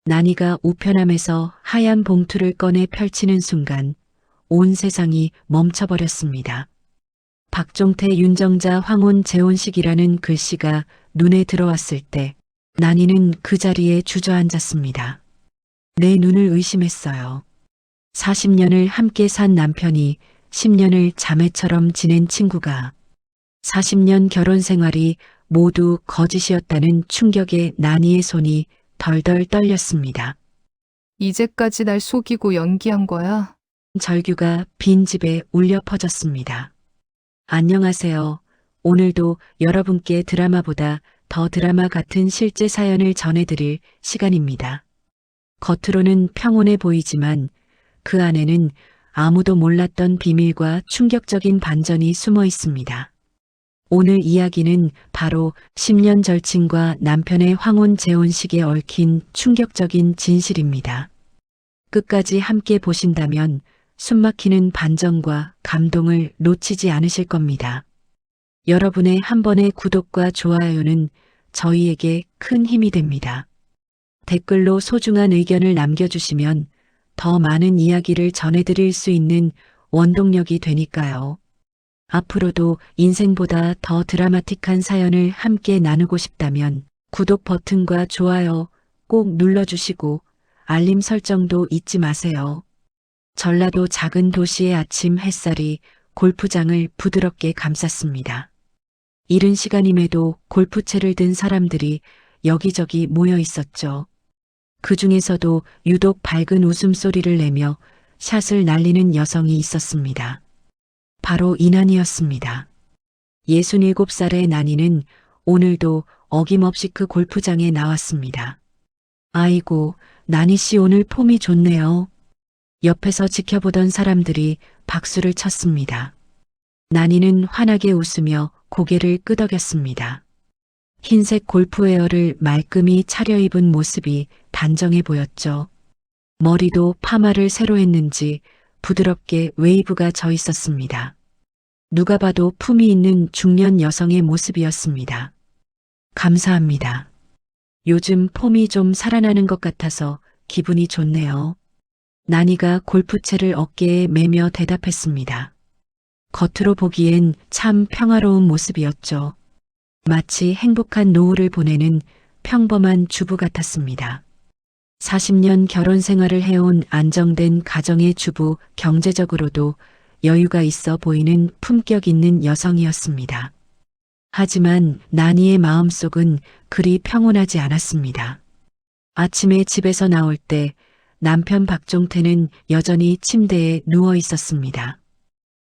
난이가 우편함에서 하얀 봉투를 꺼내 펼치는 순간 온 세상이 멈춰버렸습니다. 박종태, 윤정자, 황혼, 재혼식이라는 글씨가 눈에 들어왔을 때 난이는 그 자리에 주저앉았습니다. 내 눈을 의심했어요. 40년을 함께 산 남편이 10년을 자매처럼 지낸 친구가 40년 결혼 생활이 모두 거짓이었다는 충격에 난이의 손이 덜덜 떨렸습니다. 이제까지 날 속이고 연기한 거야? 절규가 빈 집에 울려 퍼졌습니다. 안녕하세요. 오늘도 여러분께 드라마보다 더 드라마 같은 실제 사연을 전해드릴 시간입니다. 겉으로는 평온해 보이지만 그 안에는 아무도 몰랐던 비밀과 충격적인 반전이 숨어 있습니다. 오늘 이야기는 바로 10년 절친과 남편의 황혼 재혼식에 얽힌 충격적인 진실입니다. 끝까지 함께 보신다면 숨막히는 반전과 감동을 놓치지 않으실 겁니다. 여러분의 한 번의 구독과 좋아요는 저희에게 큰 힘이 됩니다. 댓글로 소중한 의견을 남겨주시면 더 많은 이야기를 전해드릴 수 있는 원동력이 되니까요. 앞으로도 인생보다 더 드라마틱한 사연을 함께 나누고 싶다면 구독 버튼과 좋아요 꼭 눌러주시고 알림 설정도 잊지 마세요. 전라도 작은 도시의 아침 햇살이 골프장을 부드럽게 감쌌습니다. 이른 시간임에도 골프채를 든 사람들이 여기저기 모여 있었죠. 그 중에서도 유독 밝은 웃음소리를 내며 샷을 날리는 여성이 있었습니다. 바로 이난이었습니다. 67살의 난이는 오늘도 어김없이 그 골프장에 나왔습니다. 아이고, 난이 씨 오늘 폼이 좋네요. 옆에서 지켜보던 사람들이 박수를 쳤습니다. 난이는 환하게 웃으며 고개를 끄덕였습니다. 흰색 골프웨어를 말끔히 차려입은 모습이 단정해 보였죠. 머리도 파마를 새로 했는지 부드럽게 웨이브가 져 있었습니다. 누가 봐도 품이 있는 중년 여성의 모습이었습니다. 감사합니다. 요즘 폼이 좀 살아나는 것 같아서 기분이 좋네요. 난이가 골프채를 어깨에 매며 대답했습니다. 겉으로 보기엔 참 평화로운 모습이었죠. 마치 행복한 노후를 보내는 평범한 주부 같았습니다. 40년 결혼 생활을 해온 안정된 가정의 주부, 경제적으로도 여유가 있어 보이는 품격 있는 여성이었습니다. 하지만 난이의 마음속은 그리 평온하지 않았습니다. 아침에 집에서 나올 때 남편 박종태는 여전히 침대에 누워 있었습니다.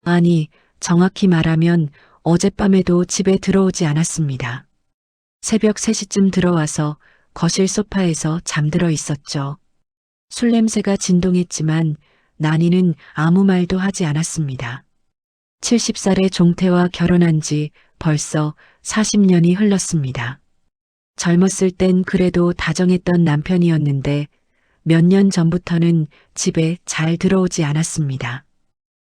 아니, 정확히 말하면 어젯밤에도 집에 들어오지 않았습니다. 새벽 3시쯤 들어와서 거실 소파에서 잠들어 있었죠. 술 냄새가 진동했지만 난이는 아무 말도 하지 않았습니다. 70살의 종태와 결혼한 지 벌써 40년이 흘렀습니다. 젊었을 땐 그래도 다정했던 남편이었는데 몇 년 전부터는 집에 잘 들어오지 않았습니다.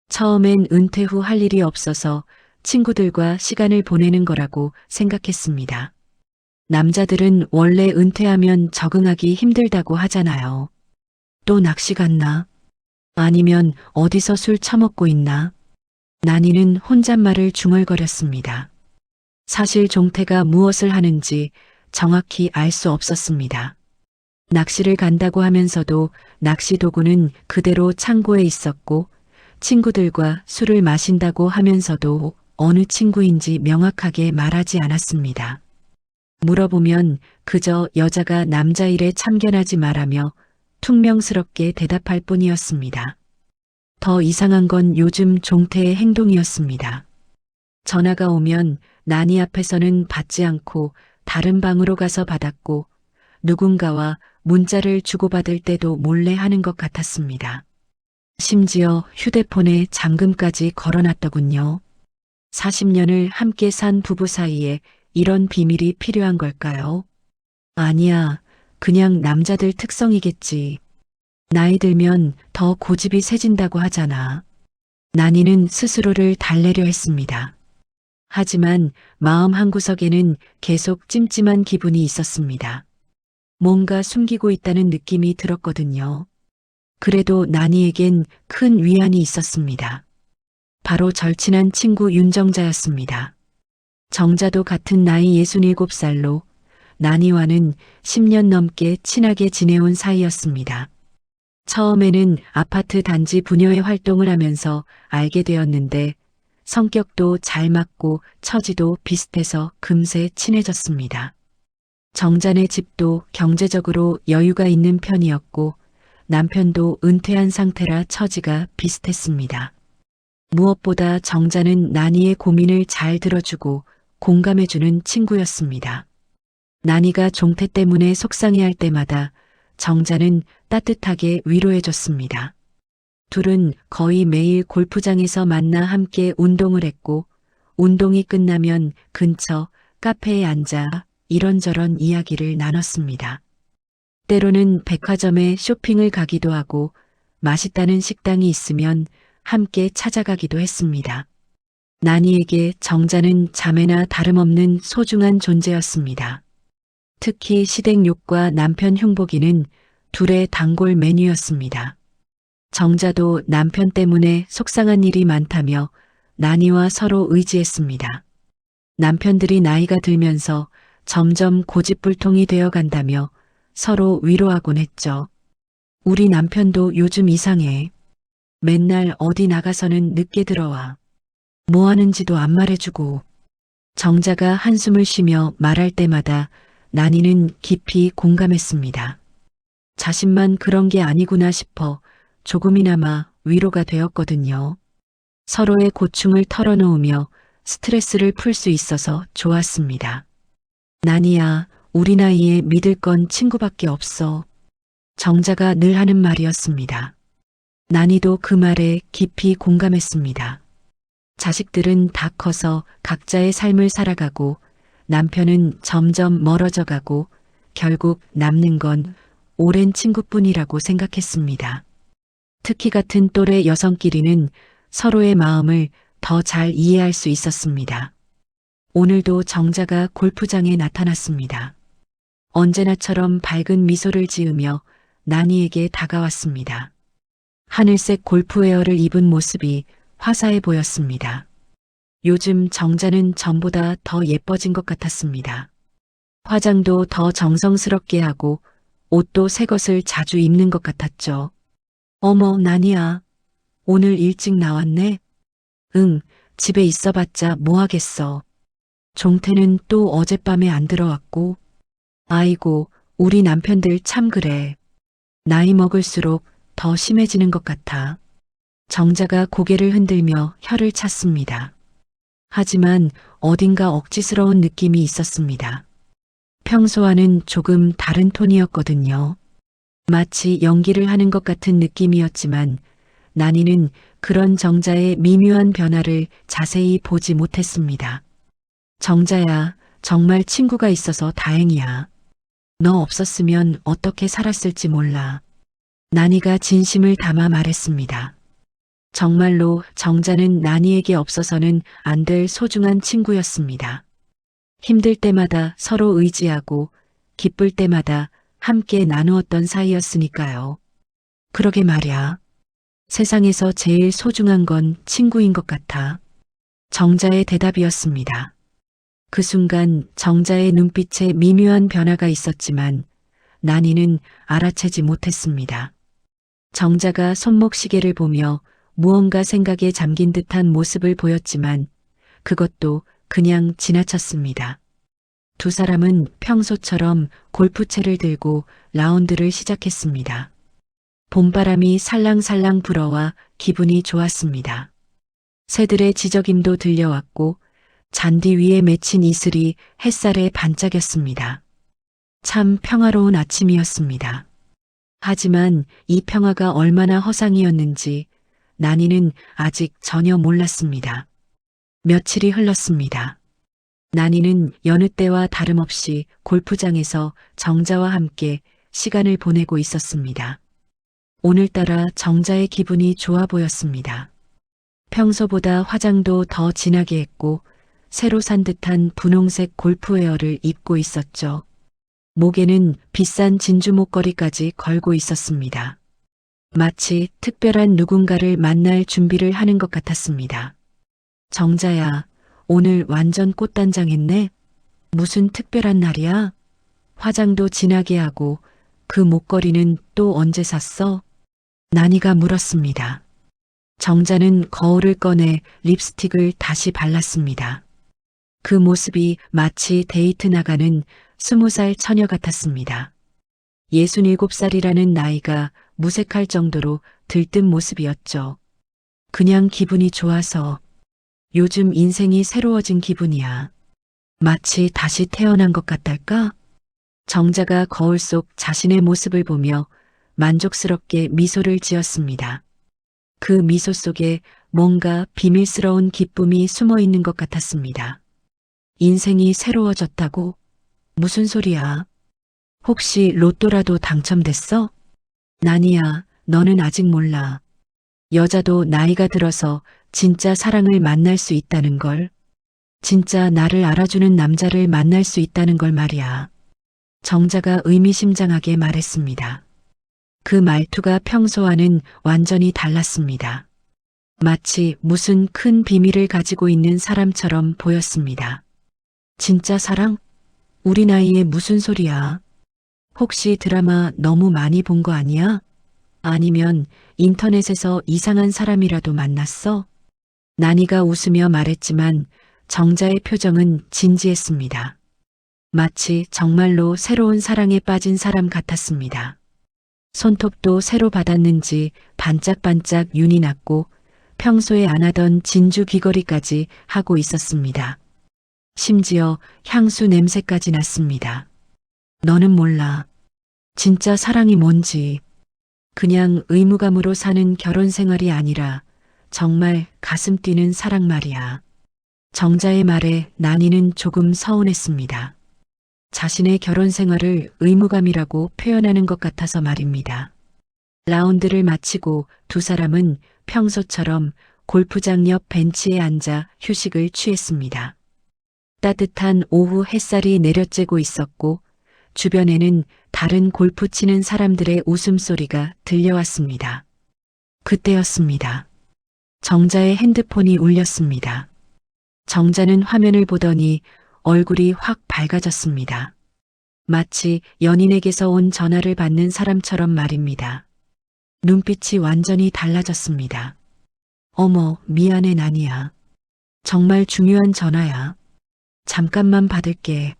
처음엔 은퇴 후 할 일이 없어서 친구들과 시간을 보내는 거라고 생각했습니다. 남자들은 원래 은퇴하면 적응하기 힘들다고 하잖아요. 또 낚시 갔나? 아니면 어디서 술 처먹고 있나? 난이는 혼잣말을 중얼거렸습니다. 사실 종태가 무엇을 하는지 정확히 알 수 없었습니다. 낚시를 간다고 하면서도 낚시 도구는 그대로 창고에 있었고 친구들과 술을 마신다고 하면서도 어느 친구인지 명확하게 말하지 않았습니다. 물어보면 그저 여자가 남자 일에 참견하지 말라며 퉁명스럽게 대답할 뿐이었습니다. 더 이상한 건 요즘 종태의 행동이었습니다. 전화가 오면 난이 앞에서는 받지 않고 다른 방으로 가서 받았고 누군가와 문자를 주고받을 때도 몰래 하는 것 같았습니다. 심지어 휴대폰에 잠금까지 걸어놨더군요. 40년을 함께 산 부부 사이에 이런 비밀이 필요한 걸까요? 아니야, 그냥 남자들 특성이겠지. 나이 들면 더 고집이 세진다고 하잖아. 난이는 스스로를 달래려 했습니다. 하지만 마음 한구석에는 계속 찜찜한 기분이 있었습니다. 뭔가 숨기고 있다는 느낌이 들었거든요. 그래도 나니에겐 큰 위안이 있었습니다. 바로 절친한 친구 윤정자였습니다. 정자도 같은 나이 67살로 나니와는 10년 넘게 친하게 지내온 사이였습니다. 처음에는 아파트 단지 부녀회 활동을 하면서 알게 되었는데 성격도 잘 맞고 처지도 비슷해서 금세 친해졌습니다. 정자네 집도 경제적으로 여유가 있는 편이었고 남편도 은퇴한 상태라 처지가 비슷했습니다. 무엇보다 정자는 나니의 고민을 잘 들어주고 공감해주는 친구였습니다. 나니가 종태 때문에 속상해할 때마다 정자는 따뜻하게 위로해줬습니다. 둘은 거의 매일 골프장에서 만나 함께 운동을 했고 운동이 끝나면 근처 카페에 앉아 이런저런 이야기를 나눴습니다. 때로는 백화점에 쇼핑을 가기도 하고 맛있다는 식당이 있으면 함께 찾아가기도 했습니다. 나니에게 정자는 자매나 다름없는 소중한 존재였습니다. 특히 시댁욕과 남편 흉보기는 둘의 단골 메뉴였습니다. 정자도 남편 때문에 속상한 일이 많다며 나니와 서로 의지했습니다. 남편들이 나이가 들면서 점점 고집불통이 되어 간다며 서로 위로하곤 했죠. 우리 남편도 요즘 이상해. 맨날 어디 나가서는 늦게 들어와. 뭐 하는지도 안 말해주고. 정자가 한숨을 쉬며 말할 때마다 나니는 깊이 공감했습니다. 자신만 그런 게 아니구나 싶어 조금이나마 위로가 되었거든요. 서로의 고충을 털어놓으며 스트레스를 풀 수 있어서 좋았습니다. 나니야, 우리 나이에 믿을 건 친구밖에 없어. 정자가 늘 하는 말이었습니다. 나니도 그 말에 깊이 공감했습니다. 자식들은 다 커서 각자의 삶을 살아가고 남편은 점점 멀어져 가고 결국 남는 건 오랜 친구뿐이라고 생각했습니다. 특히 같은 또래 여성끼리는 서로의 마음을 더 잘 이해할 수 있었습니다. 오늘도 정자가 골프장에 나타났습니다. 언제나처럼 밝은 미소를 지으며 나니에게 다가왔습니다. 하늘색 골프웨어를 입은 모습이 화사해 보였습니다. 요즘 정자는 전보다 더 예뻐진 것 같았습니다. 화장도 더 정성스럽게 하고 옷도 새 것을 자주 입는 것 같았죠. 어머, 나니야. 오늘 일찍 나왔네? 응, 집에 있어봤자 뭐 하겠어. 종태는 또 어젯밤에 안 들어왔고. 아이고, 우리 남편들 참 그래. 나이 먹을수록 더 심해지는 것 같아. 정자가 고개를 흔들며 혀를 찼습니다. 하지만 어딘가 억지스러운 느낌이 있었습니다. 평소와는 조금 다른 톤이었거든요. 마치 연기를 하는 것 같은 느낌이었지만 나니는 그런 정자의 미묘한 변화를 자세히 보지 못했습니다. 정자야, 정말 친구가 있어서 다행이야. 너 없었으면 어떻게 살았을지 몰라. 나니가 진심을 담아 말했습니다. 정말로 정자는 나니에게 없어서는 안 될 소중한 친구였습니다. 힘들 때마다 서로 의지하고 기쁠 때마다 함께 나누었던 사이였으니까요. 그러게 말야. 세상에서 제일 소중한 건 친구인 것 같아. 정자의 대답이었습니다. 그 순간 정자의 눈빛에 미묘한 변화가 있었지만 나니는 알아채지 못했습니다. 정자가 손목시계를 보며 무언가 생각에 잠긴 듯한 모습을 보였지만 그것도 그냥 지나쳤습니다. 두 사람은 평소처럼 골프채를 들고 라운드를 시작했습니다. 봄바람이 살랑살랑 불어와 기분이 좋았습니다. 새들의 지저귐도 들려왔고 잔디 위에 맺힌 이슬이 햇살에 반짝였습니다. 참 평화로운 아침이었습니다. 하지만 이 평화가 얼마나 허상이었는지 나니는 아직 전혀 몰랐습니다. 며칠이 흘렀습니다. 나니는 여느 때와 다름없이 골프장에서 정자와 함께 시간을 보내고 있었습니다. 오늘따라 정자의 기분이 좋아 보였습니다. 평소보다 화장도 더 진하게 했고 새로 산 듯한 분홍색 골프웨어를 입고 있었죠. 목에는 비싼 진주 목걸이까지 걸고 있었습니다. 마치 특별한 누군가를 만날 준비를 하는 것 같았습니다. 정자야, 오늘 완전 꽃단장했네. 무슨 특별한 날이야? 화장도 진하게 하고 그 목걸이는 또 언제 샀어? 난이가 물었습니다. 정자는 거울을 꺼내 립스틱을 다시 발랐습니다. 그 모습이 마치 데이트 나가는 20살 처녀 같았습니다. 67살이라는 나이가 무색할 정도로 들뜬 모습이었죠. 그냥 기분이 좋아서 요즘 인생이 새로워진 기분이야. 마치 다시 태어난 것 같달까? 정자가 거울 속 자신의 모습을 보며 만족스럽게 미소를 지었습니다. 그 미소 속에 뭔가 비밀스러운 기쁨이 숨어 있는 것 같았습니다. 인생이 새로워졌다고? 무슨 소리야? 혹시 로또라도 당첨됐어? 난이야, 너는 아직 몰라. 여자도 나이가 들어서 진짜 사랑을 만날 수 있다는 걸. 진짜 나를 알아주는 남자를 만날 수 있다는 걸 말이야. 정자가 의미심장하게 말했습니다. 그 말투가 평소와는 완전히 달랐습니다. 마치 무슨 큰 비밀을 가지고 있는 사람처럼 보였습니다. 진짜 사랑? 우리 나이에 무슨 소리야? 혹시 드라마 너무 많이 본 거 아니야? 아니면 인터넷에서 이상한 사람이라도 만났어? 난이가 웃으며 말했지만 정자의 표정은 진지했습니다. 마치 정말로 새로운 사랑에 빠진 사람 같았습니다. 손톱도 새로 받았는지 반짝반짝 윤이 났고 평소에 안 하던 진주 귀걸이까지 하고 있었습니다. 심지어 향수 냄새까지 났습니다. 너는 몰라. 진짜 사랑이 뭔지. 그냥 의무감으로 사는 결혼 생활이 아니라 정말 가슴 뛰는 사랑 말이야. 정자의 말에 난이는 조금 서운했습니다. 자신의 결혼 생활을 의무감이라고 표현하는 것 같아서 말입니다. 라운드를 마치고 두 사람은 평소처럼 골프장 옆 벤치에 앉아 휴식을 취했습니다. 따뜻한 오후 햇살이 내려쬐고 있었고 주변에는 다른 골프 치는 사람들의 웃음소리가 들려왔습니다. 그때였습니다. 정자의 핸드폰이 울렸습니다. 정자는 화면을 보더니 얼굴이 확 밝아졌습니다. 마치 연인에게서 온 전화를 받는 사람처럼 말입니다. 눈빛이 완전히 달라졌습니다. 어머, 미안해 난이야. 정말 중요한 전화야. 잠깐만 받을게.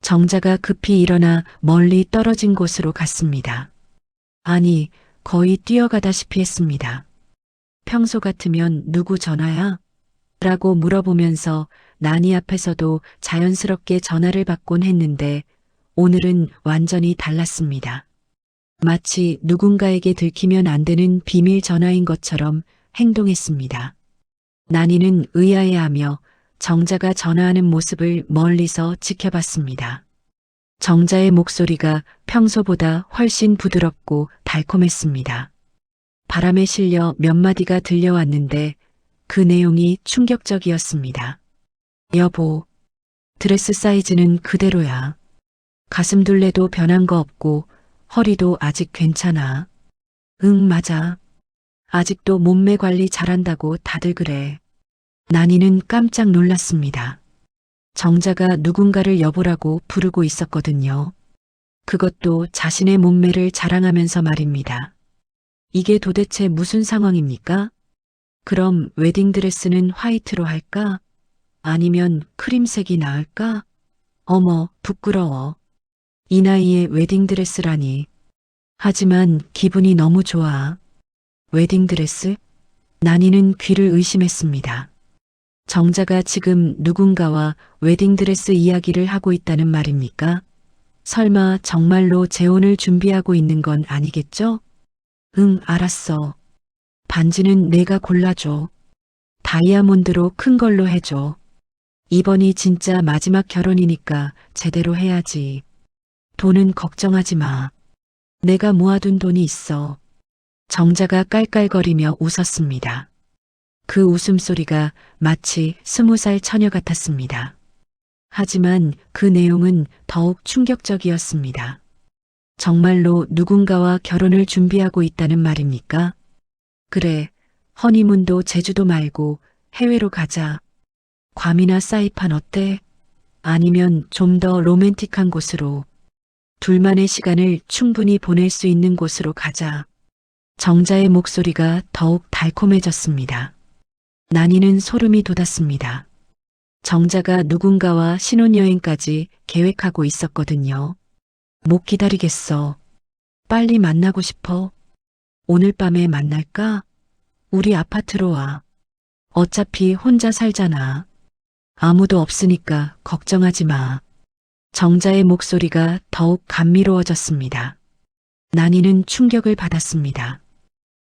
정자가 급히 일어나 멀리 떨어진 곳으로 갔습니다. 아니, 거의 뛰어가다시피 했습니다. 평소 같으면 누구 전화야? 라고 물어보면서 난이 앞에서도 자연스럽게 전화를 받곤 했는데 오늘은 완전히 달랐습니다. 마치 누군가에게 들키면 안 되는 비밀 전화인 것처럼 행동했습니다. 난이는 의아해하며 정자가 전화하는 모습을 멀리서 지켜봤습니다. 정자의 목소리가 평소보다 훨씬 부드럽고 달콤했습니다. 바람에 실려 몇 마디가 들려왔는데 그 내용이 충격적이었습니다. 여보, 드레스 사이즈는 그대로야. 가슴 둘레도 변한 거 없고 허리도 아직 괜찮아. 응, 맞아. 아직도 몸매 관리 잘한다고 다들 그래. 난이는 깜짝 놀랐습니다. 정자가 누군가를 여보라고 부르고 있었거든요. 그것도 자신의 몸매를 자랑하면서 말입니다. 이게 도대체 무슨 상황입니까? 그럼 웨딩드레스는 화이트로 할까? 아니면 크림색이 나을까? 어머, 부끄러워. 이 나이에 웨딩드레스라니. 하지만 기분이 너무 좋아. 웨딩드레스? 난이는 귀를 의심했습니다. 정자가 지금 누군가와 웨딩드레스 이야기를 하고 있다는 말입니까? 설마 정말로 재혼을 준비하고 있는 건 아니겠죠? 응, 알았어. 반지는 내가 골라줘. 다이아몬드로 큰 걸로 해줘. 이번이 진짜 마지막 결혼이니까 제대로 해야지. 돈은 걱정하지 마. 내가 모아둔 돈이 있어. 정자가 깔깔거리며 웃었습니다. 그 웃음소리가 마치 20살 처녀 같았습니다. 하지만 그 내용은 더욱 충격적이었습니다. 정말로 누군가와 결혼을 준비하고 있다는 말입니까? 그래, 허니문도 제주도 말고 해외로 가자. 괌이나 사이판 어때? 아니면 좀 더 로맨틱한 곳으로. 둘만의 시간을 충분히 보낼 수 있는 곳으로 가자. 정자의 목소리가 더욱 달콤해졌습니다. 난이는 소름이 돋았습니다. 정자가 누군가와 신혼여행까지 계획하고 있었거든요. 못 기다리겠어. 빨리 만나고 싶어. 오늘 밤에 만날까? 우리 아파트로 와. 어차피 혼자 살잖아. 아무도 없으니까 걱정하지 마. 정자의 목소리가 더욱 감미로워졌습니다. 난이는 충격을 받았습니다.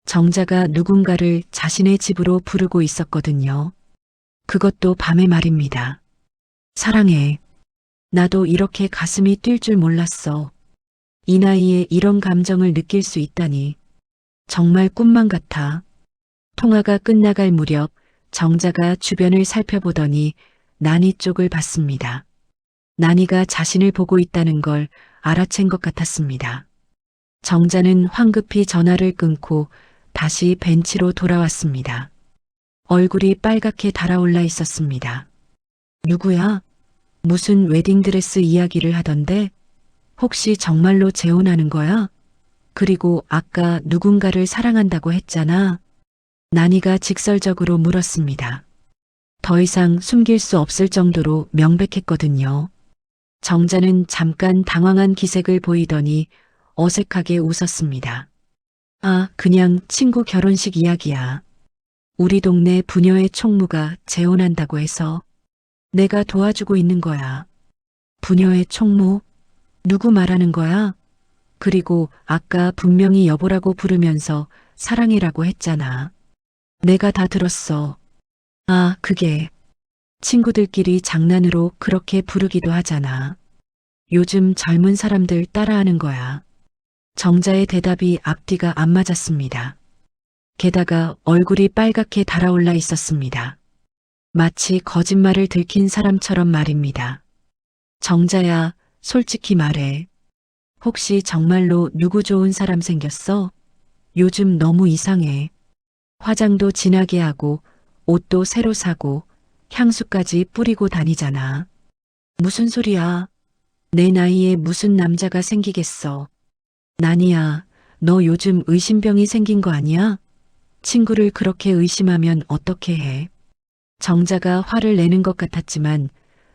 정자가 누군가를 자신의 집으로 부르고 있었거든요. 그것도 밤에 말입니다. 사랑해. 나도 이렇게 가슴이 뛸 줄 몰랐어. 이 나이에 이런 감정을 느낄 수 있다니. 정말 꿈만 같아. 통화가 끝나갈 무렵 정자가 주변을 살펴보더니 난이 쪽을 봤습니다. 난이가 자신을 보고 있다는 걸 알아챈 것 같았습니다. 정자는 황급히 전화를 끊고 다시 벤치로 돌아왔습니다. 얼굴이 빨갛게 달아올라 있었습니다. 누구야? 무슨 웨딩드레스 이야기를 하던데? 혹시 정말로 재혼하는 거야? 그리고 아까 누군가를 사랑한다고 했잖아. 난이가 직설적으로 물었습니다. 더 이상 숨길 수 없을 정도로 명백했거든요. 정자는 잠깐 당황한 기색을 보이더니 어색하게 웃었습니다. 아, 그냥 친구 결혼식 이야기야. 우리 동네 부녀의 총무가 재혼한다고 해서 내가 도와주고 있는 거야. 부녀의 총무? 누구 말하는 거야? 그리고 아까 분명히 여보라고 부르면서 사랑이라고 했잖아. 내가 다 들었어. 아, 그게 친구들끼리 장난으로 그렇게 부르기도 하잖아. 요즘 젊은 사람들 따라하는 거야. 정자의 대답이 앞뒤가 안 맞았습니다. 게다가 얼굴이 빨갛게 달아올라 있었습니다. 마치 거짓말을 들킨 사람처럼 말입니다. 정자야, 솔직히 말해. 혹시 정말로 누구 좋은 사람 생겼어? 요즘 너무 이상해. 화장도 진하게 하고 옷도 새로 사고 향수까지 뿌리고 다니잖아. 무슨 소리야? 내 나이에 무슨 남자가 생기겠어. 난이야, 너 요즘 의심병이 생긴 거 아니야? 친구를 그렇게 의심하면 어떻게 해? 정자가 화를 내는 것 같았지만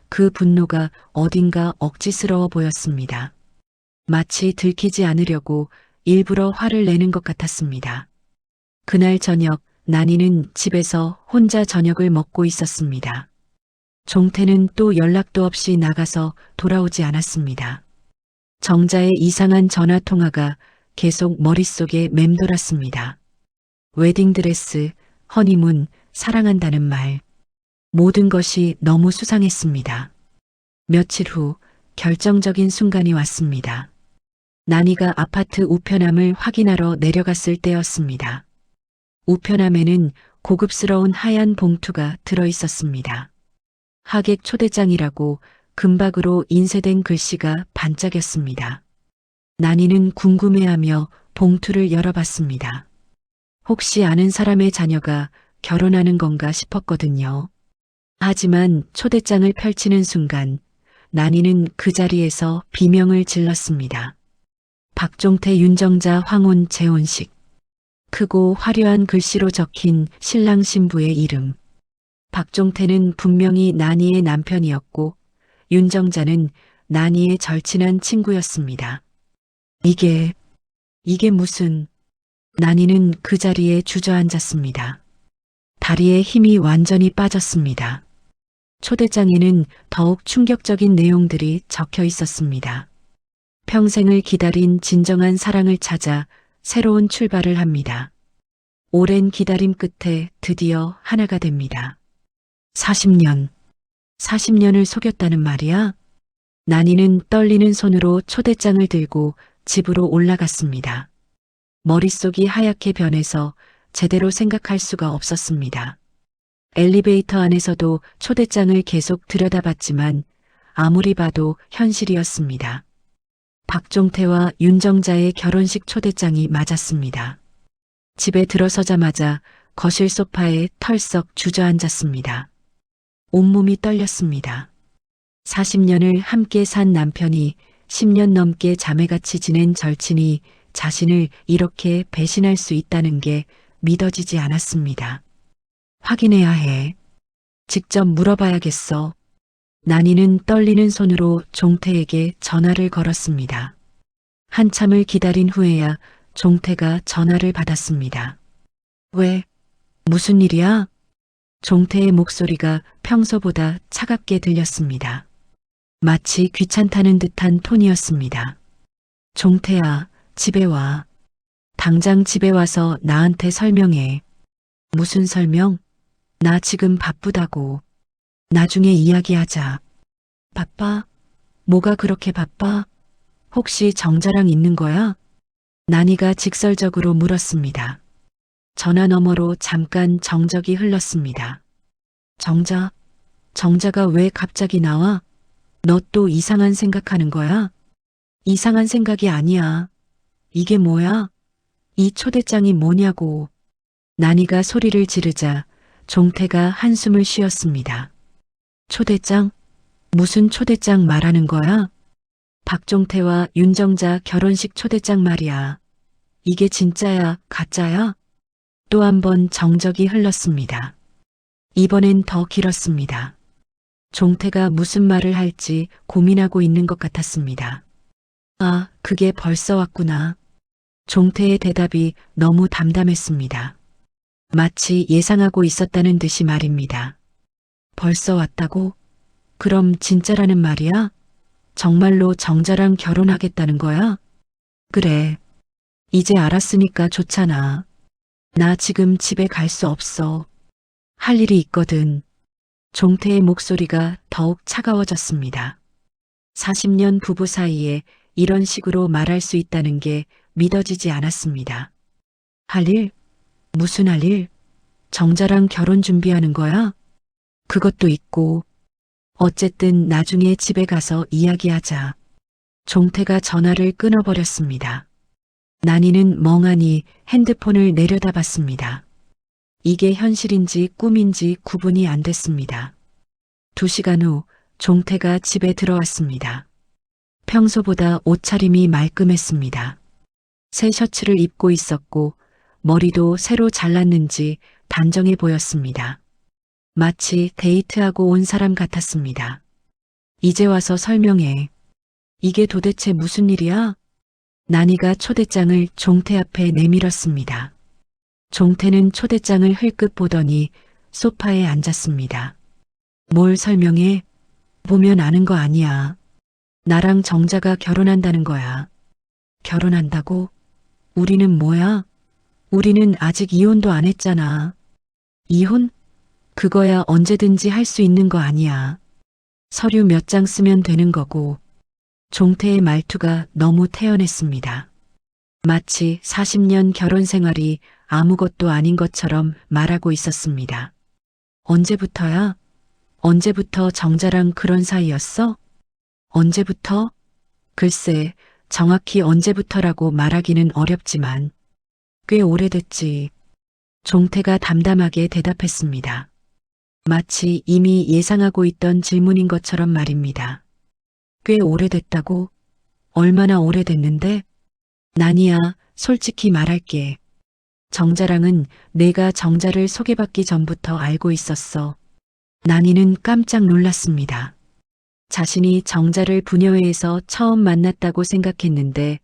그 분노가 어딘가 억지스러워 보였습니다. 마치 들키지 않으려고 일부러 화를 내는 것 같았습니다. 그날 저녁 난이는 집에서 혼자 저녁을 먹고 있었습니다. 종태는 또 연락도 없이 나가서 돌아오지 않았습니다. 정자의 이상한 전화 통화가 계속 머릿속에 맴돌았습니다. 웨딩드레스, 허니문, 사랑한다는 말. 모든 것이 너무 수상했습니다. 며칠 후 결정적인 순간이 왔습니다. 난이가 아파트 우편함을 확인하러 내려갔을 때였습니다. 우편함에는 고급스러운 하얀 봉투가 들어 있었습니다. 하객 초대장이라고 금박으로 인쇄된 글씨가 반짝였습니다. 난이는 궁금해하며 봉투를 열어봤습니다. 혹시 아는 사람의 자녀가 결혼하는 건가 싶었거든요. 하지만 초대장을 펼치는 순간 난이는 그 자리에서 비명을 질렀습니다. 박종태 윤정자 황혼 재혼식. 크고 화려한 글씨로 적힌 신랑 신부의 이름. 박종태는 분명히 난이의 남편이었고 윤정자는 난이의 절친한 친구였습니다. 이게 무슨... 난이는 그 자리에 주저앉았습니다. 다리에 힘이 완전히 빠졌습니다. 초대장에는 더욱 충격적인 내용들이 적혀 있었습니다. 평생을 기다린 진정한 사랑을 찾아 새로운 출발을 합니다. 오랜 기다림 끝에 드디어 하나가 됩니다. 40년을 속였다는 말이야? 난이는 떨리는 손으로 초대장을 들고 집으로 올라갔습니다. 머릿속이 하얗게 변해서 제대로 생각할 수가 없었습니다. 엘리베이터 안에서도 초대장을 계속 들여다봤지만 아무리 봐도 현실이었습니다. 박종태와 윤정자의 결혼식 초대장이 맞았습니다. 집에 들어서자마자 거실 소파에 털썩 주저앉았습니다. 온몸이 떨렸습니다. 40년을 함께 산 남편이 10년 넘게 자매같이 지낸 절친이 자신을 이렇게 배신할 수 있다는 게 믿어지지 않았습니다. 확인해야 해. 직접 물어봐야겠어. 난이는 떨리는 손으로 종태에게 전화를 걸었습니다. 한참을 기다린 후에야 종태가 전화를 받았습니다. 왜? 무슨 일이야? 종태의 목소리가 평소보다 차갑게 들렸습니다. 마치 귀찮다는 듯한 톤이었습니다. 종태야, 집에 와. 당장 집에 와서 나한테 설명해. 무슨 설명? 나 지금 바쁘다고. 나중에 이야기하자. 바빠? 뭐가 그렇게 바빠? 혹시 정자랑 있는 거야? 난이가 직설적으로 물었습니다. 전화 너머로 잠깐 정적이 흘렀습니다. 정자가 왜 갑자기 나와? 너 또 이상한 생각하는 거야? 이상한 생각이 아니야. 이게 뭐야? 이 초대장이 뭐냐고. 난이가 소리를 지르자 종태가 한숨을 쉬었습니다. 초대장? 무슨 초대장 말하는 거야? 박종태와 윤정자 결혼식 초대장 말이야. 이게 진짜야, 가짜야? 또 한 번 정적이 흘렀습니다. 이번엔 더 길었습니다. 종태가 무슨 말을 할지 고민하고 있는 것 같았습니다. 아, 그게 벌써 왔구나. 종태의 대답이 너무 담담했습니다. 마치 예상하고 있었다는 듯이 말입니다. 벌써 왔다고? 그럼 진짜라는 말이야? 정말로 정자랑 결혼하겠다는 거야? 그래. 이제 알았으니까 좋잖아. 나 지금 집에 갈 수 없어. 할 일이 있거든. 종태의 목소리가 더욱 차가워졌습니다. 40년 부부 사이에 이런 식으로 말할 수 있다는 게 믿어지지 않았습니다. 할 일? 무슨 할 일? 정자랑 결혼 준비하는 거야? 그것도 있고. 어쨌든 나중에 집에 가서 이야기하자. 종태가 전화를 끊어버렸습니다. 난이는 멍하니 핸드폰을 내려다봤습니다. 이게 현실인지 꿈인지 구분이 안 됐습니다. 2시간 후 종태가 집에 들어왔습니다. 평소보다 옷차림이 말끔했습니다. 새 셔츠를 입고 있었고 머리도 새로 잘랐는지 단정해 보였습니다. 마치 데이트하고 온 사람 같았습니다. 이제 와서 설명해. 이게 도대체 무슨 일이야? 난이가 초대장을 종태 앞에 내밀었습니다. 종태는 초대장을 흘끗 보더니 소파에 앉았습니다. 뭘 설명해? 보면 아는 거 아니야. 나랑 정자가 결혼한다는 거야. 결혼한다고? 우리는 뭐야? 우리는 아직 이혼도 안 했잖아. 이혼? 그거야 언제든지 할 수 있는 거 아니야. 서류 몇 장 쓰면 되는 거고. 종태의 말투가 너무 태연했습니다. 마치 40년 결혼 생활이 아무것도 아닌 것처럼 말하고 있었습니다. 언제부터야? 언제부터 정자랑 그런 사이였어? 언제부터? 글쎄, 정확히 언제부터라고 말하기는 어렵지만 꽤 오래됐지. 종태가 담담하게 대답했습니다. 마치 이미 예상하고 있던 질문인 것처럼 말입니다. 꽤 오래됐다고? 얼마나 오래됐는데? 난이야, 솔직히 말할게. 정자랑은 내가 정자를 소개받기 전부터 알고 있었어. 난이는 깜짝 놀랐습니다. 자신이 정자를 부녀회에서 처음 만났다고 생각했는데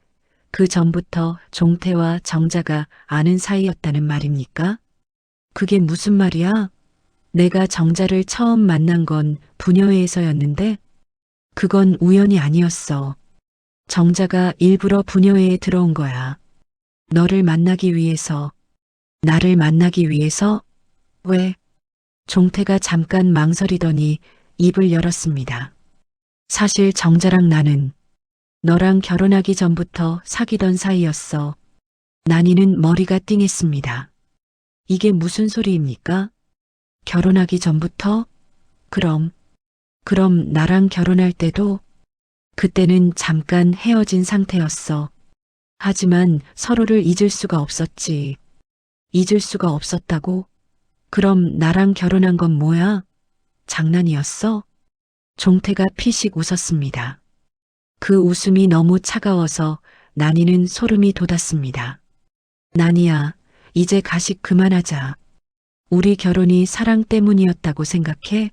그 전부터 종태와 정자가 아는 사이였다는 말입니까? 그게 무슨 말이야? 내가 정자를 처음 만난 건 부녀회에서였는데 그건 우연이 아니었어. 정자가 일부러 부녀회에 들어온 거야. 너를 만나기 위해서. 나를 만나기 위해서? 왜? 종태가 잠깐 망설이더니 입을 열었습니다. 사실 정자랑 나는 너랑 결혼하기 전부터 사귀던 사이였어. 난이는 머리가 띵했습니다. 이게 무슨 소리입니까? 결혼하기 전부터? 그럼 그럼 나랑 결혼할 때도 그때는 잠깐 헤어진 상태였어. 하지만 서로를 잊을 수가 없었지. 잊을 수가 없었다고? 그럼 나랑 결혼한 건 뭐야? 장난이었어? 종태가 피식 웃었습니다. 그 웃음이 너무 차가워서 난이는 소름이 돋았습니다. 난이야, 이제 가식 그만하자. 우리 결혼이 사랑 때문이었다고 생각해?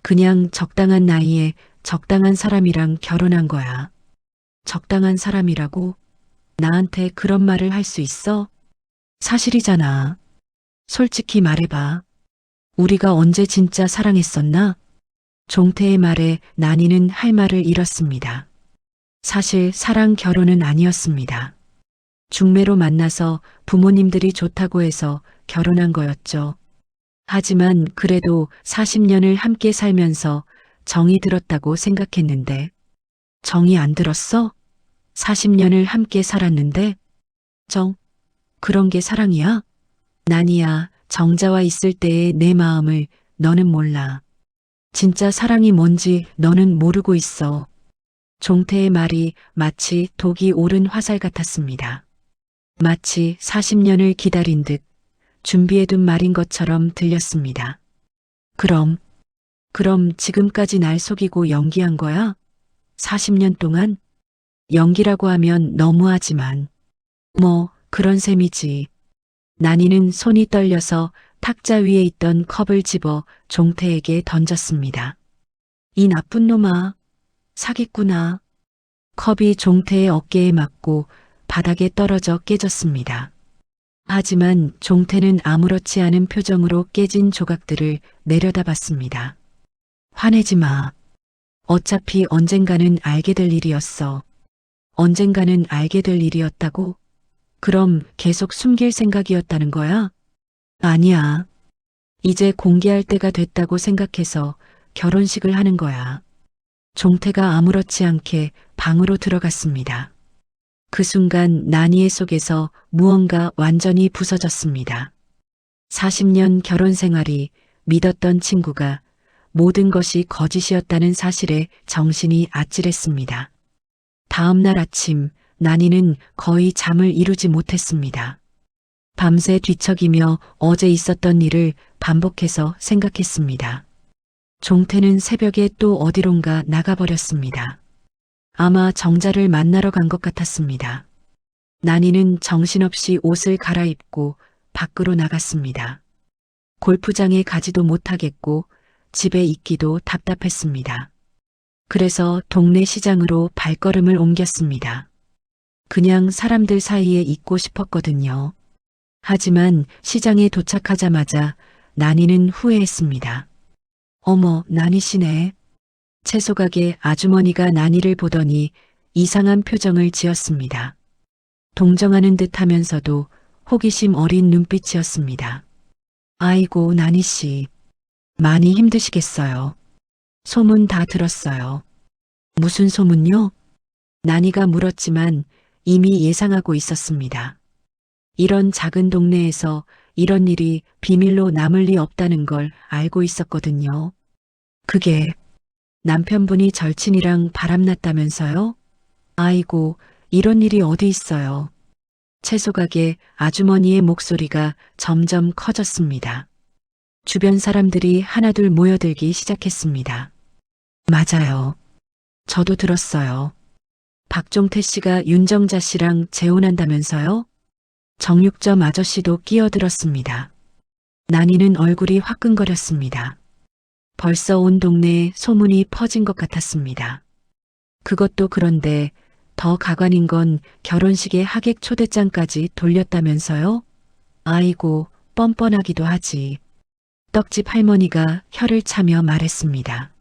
그냥 적당한 나이에 적당한 사람이랑 결혼한 거야. 적당한 사람이라고? 나한테 그런 말을 할 수 있어? 사실이잖아. 솔직히 말해봐. 우리가 언제 진짜 사랑했었나? 종태의 말에 난이는 할 말을 잃었습니다. 사실 사랑 결혼은 아니었습니다. 중매로 만나서 부모님들이 좋다고 해서 결혼한 거였죠. 하지만 그래도 40년을 함께 살면서 정이 들었다고 생각했는데, 정이 안 들었어? 40년을 함께 살았는데, 그런 게 사랑이야? 난이야, 정자와 있을 때의 내 마음을 너는 몰라. 진짜 사랑이 뭔지 너는 모르고 있어. 종태의 말이 마치 독이 오른 화살 같았습니다. 마치 40년을 기다린 듯 준비해둔 말인 것처럼 들렸습니다. 그럼 지금까지 날 속이고 연기한 거야? 40년 동안? 연기라고 하면 너무하지만. 뭐, 그런 셈이지. 난이는 손이 떨려서 탁자 위에 있던 컵을 집어 종태에게 던졌습니다. 이 나쁜 놈아, 사기꾼아. 컵이 종태의 어깨에 맞고 바닥에 떨어져 깨졌습니다. 하지만 종태는 아무렇지 않은 표정으로 깨진 조각들을 내려다봤습니다. 화내지 마. 어차피 언젠가는 알게 될 일이었어. 언젠가는 알게 될 일이었다고? 그럼 계속 숨길 생각이었다는 거야? 아니야. 이제 공개할 때가 됐다고 생각해서 결혼식을 하는 거야. 종태가 아무렇지 않게 방으로 들어갔습니다. 그 순간 난이의 속에서 무언가 완전히 부서졌습니다. 40년 결혼 생활이 믿었던 친구가 모든 것이 거짓이었다는 사실에 정신이 아찔했습니다. 다음 날 아침 난이는 거의 잠을 이루지 못했습니다. 밤새 뒤척이며 어제 있었던 일을 반복해서 생각했습니다. 종태는 새벽에 또 어디론가 나가버렸습니다. 아마 정자를 만나러 간 것 같았습니다. 난이는 정신없이 옷을 갈아입고 밖으로 나갔습니다. 골프장에 가지도 못하겠고 집에 있기도 답답했습니다. 그래서 동네 시장으로 발걸음을 옮겼습니다. 그냥 사람들 사이에 있고 싶었거든요. 하지만 시장에 도착하자마자 난이는 후회했습니다. 어머, 난이 씨네. 채소 가게 아주머니가 난이를 보더니 이상한 표정을 지었습니다. 동정하는 듯 하면서도 호기심 어린 눈빛이었습니다. 아이고, 난이 씨. 많이 힘드시겠어요. 소문 다 들었어요. 무슨 소문요? 난이가 물었지만 이미 예상하고 있었습니다. 이런 작은 동네에서 이런 일이 비밀로 남을 리 없다는 걸 알고 있었거든요. 그게 남편분이 절친이랑 바람났다면서요? 아이고, 이런 일이 어디 있어요. 채소 가게 아주머니의 목소리가 점점 커졌습니다. 주변 사람들이 하나둘 모여들기 시작했습니다. 맞아요. 저도 들었어요. 박종태 씨가 윤정자 씨랑 재혼한다면서요? 정육점 아저씨도 끼어들었습니다. 난이는 얼굴이 화끈거렸습니다. 벌써 온 동네에 소문이 퍼진 것 같았습니다. 그것도 그런데 더 가관인 건 결혼식에 하객 초대장까지 돌렸다면서요? 아이고, 뻔뻔하기도 하지. 떡집 할머니가 혀를 차며 말했습니다.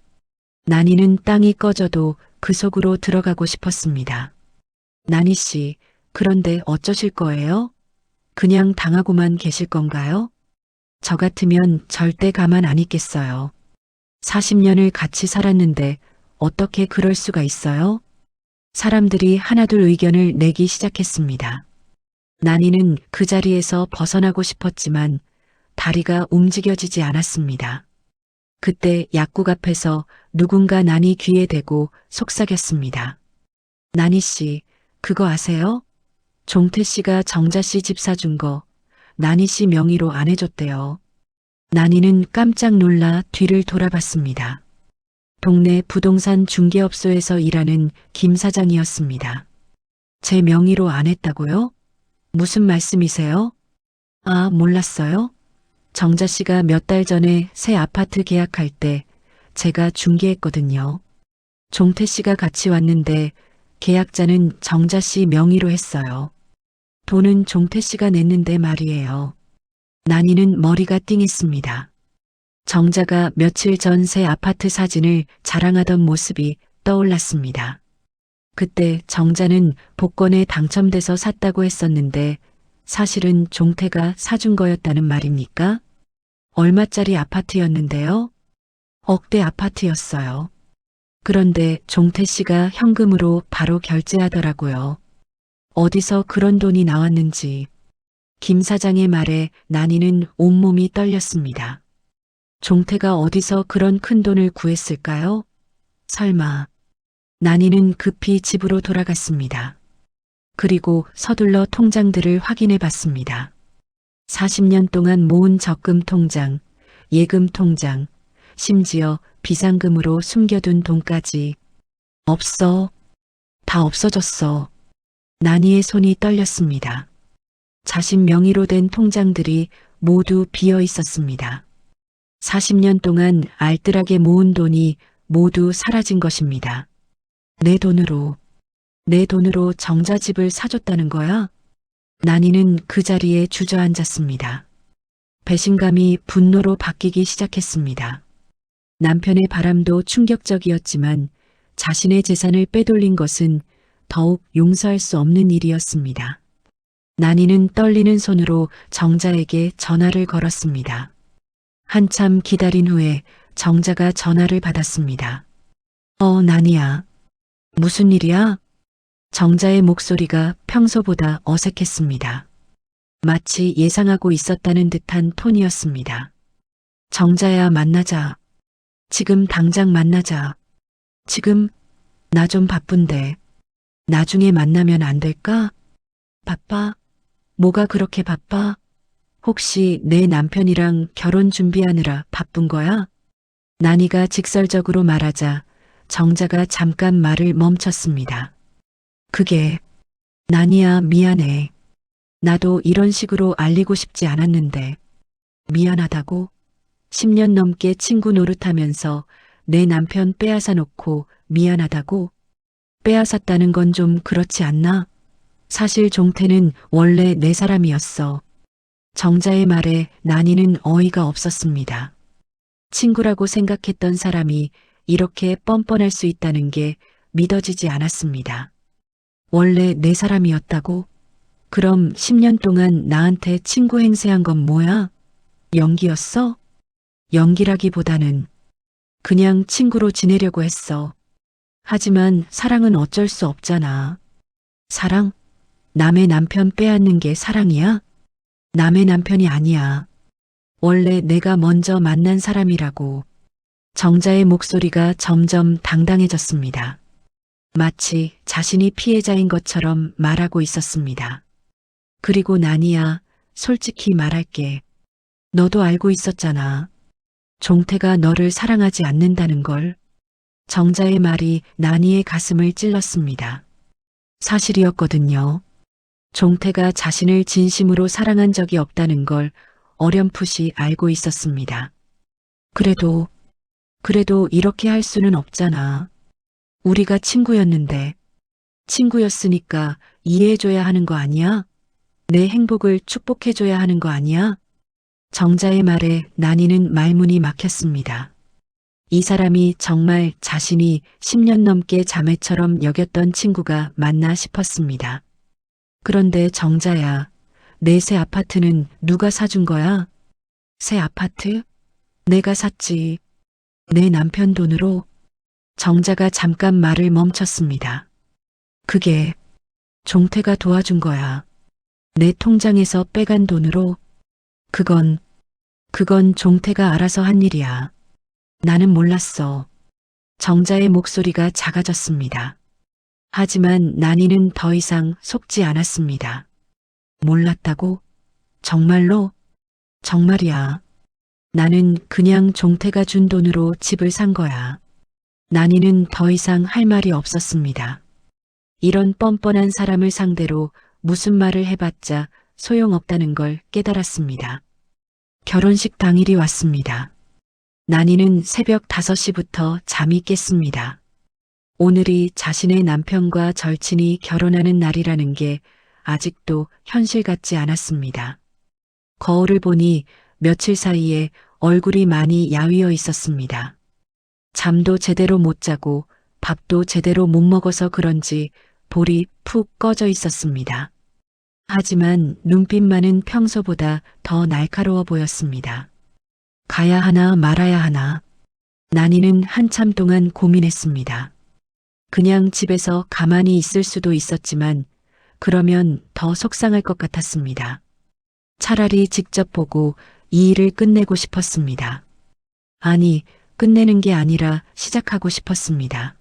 난이는 땅이 꺼져도 그 속으로 들어가고 싶었습니다. 난이 씨, 그런데 어쩌실 거예요? 그냥 당하고만 계실 건가요? 저 같으면 절대 가만 안 있겠어요. 40년을 같이 살았는데 어떻게 그럴 수가 있어요? 사람들이 하나둘 의견을 내기 시작했습니다. 난이는 그 자리에서 벗어나고 싶었지만 다리가 움직여지지 않았습니다. 그때 약국 앞에서 누군가 난이 귀에 대고 속삭였습니다. 난이 씨, 그거 아세요? 종태 씨가 정자 씨 집 사준 거 난이 씨 명의로 안 해줬대요. 난이는 깜짝 놀라 뒤를 돌아봤습니다. 동네 부동산 중개업소에서 일하는 김 사장이었습니다. 제 명의로 안 했다고요? 무슨 말씀이세요? 아, 몰랐어요? 정자 씨가 몇 달 전에 새 아파트 계약할 때 제가 중개했거든요. 종태 씨가 같이 왔는데 계약자는 정자 씨 명의로 했어요. 돈은 종태 씨가 냈는데 말이에요. 난이는 머리가 띵했습니다. 정자가 며칠 전 새 아파트 사진을 자랑하던 모습이 떠올랐습니다. 그때 정자는 복권에 당첨돼서 샀다고 했었는데 사실은 종태가 사준 거였다는 말입니까? 얼마짜리 아파트였는데요? 억대 아파트였어요. 그런데 종태 씨가 현금으로 바로 결제하더라고요. 어디서 그런 돈이 나왔는지 김 사장의 말에 난이는 온몸이 떨렸습니다. 종태가 어디서 그런 큰 돈을 구했을까요? 설마. 난이는 급히 집으로 돌아갔습니다. 그리고 서둘러 통장들을 확인해 봤습니다. 40년 동안 모은 적금 통장, 예금 통장, 심지어 비상금으로 숨겨둔 돈까지. 없어. 다 없어졌어. 난이의 손이 떨렸습니다. 자신 명의로 된 통장들이 모두 비어 있었습니다. 40년 동안 알뜰하게 모은 돈이 모두 사라진 것입니다. 내 돈으로 정자집을 사줬다는 거야? 난이는 그 자리에 주저앉았습니다. 배신감이 분노로 바뀌기 시작했습니다. 남편의 바람도 충격적이었지만 자신의 재산을 빼돌린 것은 더욱 용서할 수 없는 일이었습니다. 난이는 떨리는 손으로 정자에게 전화를 걸었습니다. 한참 기다린 후에 정자가 전화를 받았습니다. 난이야. 무슨 일이야? 정자의 목소리가 평소보다 어색했습니다. 마치 예상하고 있었다는 듯한 톤이었습니다. 정자야, 만나자. 지금 당장 만나자. 지금 나 좀 바쁜데. 나중에 만나면 안 될까? 바빠? 뭐가 그렇게 바빠? 혹시 내 남편이랑 결혼 준비하느라 바쁜 거야? 난이가 직설적으로 말하자 정자가 잠깐 말을 멈췄습니다. 그게, 난이야, 미안해. 나도 이런 식으로 알리고 싶지 않았는데. 미안하다고? 10년 넘게 친구 노릇하면서 내 남편 빼앗아 놓고 미안하다고? 빼앗았다는 건 좀 그렇지 않나? 사실 종태는 원래 내 사람이었어. 정자의 말에 난이는 어이가 없었습니다. 친구라고 생각했던 사람이 이렇게 뻔뻔할 수 있다는 게 믿어지지 않았습니다. 원래 내 사람이었다고? 그럼 10년 동안 나한테 친구 행세한 건 뭐야? 연기였어? 연기라기보다는 그냥 친구로 지내려고 했어. 하지만 사랑은 어쩔 수 없잖아. 사랑? 남의 남편 빼앗는 게 사랑이야? 남의 남편이 아니야. 원래 내가 먼저 만난 사람이라고. 정자의 목소리가 점점 당당해졌습니다. 마치 자신이 피해자인 것처럼 말하고 있었습니다. 그리고 난이야, 솔직히 말할게. 너도 알고 있었잖아. 종태가 너를 사랑하지 않는다는 걸. 정자의 말이 난이의 가슴을 찔렀습니다. 사실이었거든요. 종태가 자신을 진심으로 사랑한 적이 없다는 걸 어렴풋이 알고 있었습니다. 그래도 이렇게 할 수는 없잖아. 우리가 친구였는데. 친구였으니까 이해해줘야 하는 거 아니야? 내 행복을 축복해줘야 하는 거 아니야? 정자의 말에 난이는 말문이 막혔습니다. 이 사람이 정말 자신이 10년 넘게 자매처럼 여겼던 친구가 맞나 싶었습니다. 그런데 정자야, 내 새 아파트는 누가 사준 거야? 새 아파트? 내가 샀지. 내 남편 돈으로. 정자가 잠깐 말을 멈췄습니다. 그게 종태가 도와준 거야. 내 통장에서 빼간 돈으로. 그건 종태가 알아서 한 일이야. 나는 몰랐어. 정자의 목소리가 작아졌습니다. 하지만 난이는 더 이상 속지 않았습니다. 몰랐다고? 정말로? 정말이야. 나는 그냥 종태가 준 돈으로 집을 산 거야. 난이는 더 이상 할 말이 없었습니다. 이런 뻔뻔한 사람을 상대로 무슨 말을 해봤자 소용없다는 걸 깨달았습니다. 결혼식 당일이 왔습니다. 난이는 새벽 5시부터 잠이 깼습니다. 오늘이 자신의 남편과 절친이 결혼하는 날이라는 게 아직도 현실 같지 않았습니다. 거울을 보니 며칠 사이에 얼굴이 많이 야위어 있었습니다. 잠도 제대로 못 자고 밥도 제대로 못 먹어서 그런지 볼이 푹 꺼져 있었습니다. 하지만 눈빛만은 평소보다 더 날카로워 보였습니다. 가야 하나 말아야 하나. 난이는 한참 동안 고민했습니다. 그냥 집에서 가만히 있을 수도 있었지만 그러면 더 속상할 것 같았습니다. 차라리 직접 보고 이 일을 끝내고 싶었습니다. 아니, 끝내는 게 아니라 시작하고 싶었습니다.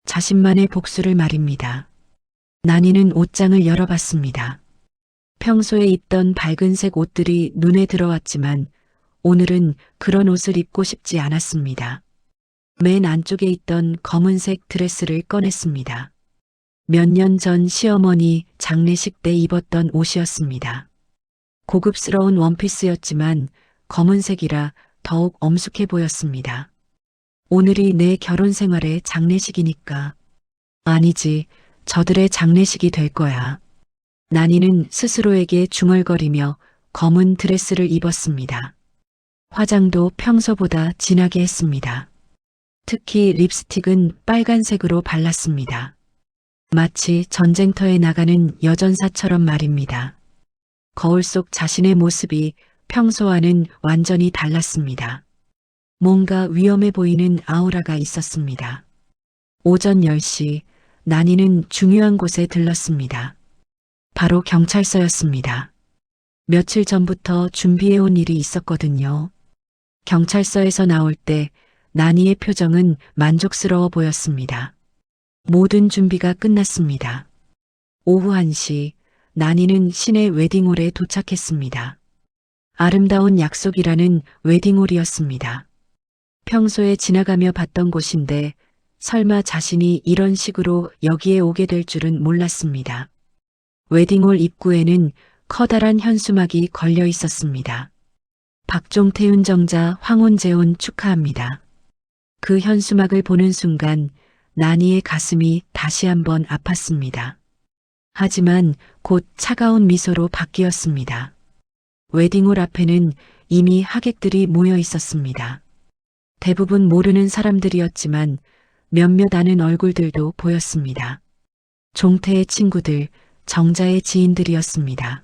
자신만의 복수를 말입니다. 난이는 옷장을 열어봤습니다. 평소에 입던 밝은색 옷들이 눈에 들어왔지만 오늘은 그런 옷을 입고 싶지 않았습니다. 맨 안쪽에 있던 검은색 드레스를 꺼냈습니다. 몇 년 전 시어머니 장례식 때 입었던 옷이었습니다. 고급스러운 원피스였지만 검은색이라 더욱 엄숙해 보였습니다. 오늘이 내 결혼 생활의 장례식이니까. 아니지, 저들의 장례식이 될 거야. 난이는 스스로에게 중얼거리며 검은 드레스를 입었습니다. 화장도 평소보다 진하게 했습니다. 특히 립스틱은 빨간색으로 발랐습니다. 마치 전쟁터에 나가는 여전사처럼 말입니다. 거울 속 자신의 모습이 평소와는 완전히 달랐습니다. 뭔가 위험해 보이는 아우라가 있었습니다. 오전 10시, 난이는 중요한 곳에 들렀습니다. 바로 경찰서였습니다. 며칠 전부터 준비해온 일이 있었거든요. 경찰서에서 나올 때 난이의 표정은 만족스러워 보였습니다. 모든 준비가 끝났습니다. 오후 1시, 난이는 시내 웨딩홀에 도착했습니다. 아름다운 약속이라는 웨딩홀이었습니다. 평소에 지나가며 봤던 곳인데 설마 자신이 이런 식으로 여기에 오게 될 줄은 몰랐습니다. 웨딩홀 입구에는 커다란 현수막이 걸려 있었습니다. 박종태윤 정자 황혼재혼 축하합니다. 그 현수막을 보는 순간 난이의 가슴이 다시 한번 아팠습니다. 하지만 곧 차가운 미소로 바뀌었습니다. 웨딩홀 앞에는 이미 하객들이 모여 있었습니다. 대부분 모르는 사람들이었지만 몇몇 아는 얼굴들도 보였습니다. 종태의 친구들, 정자의 지인들이었습니다.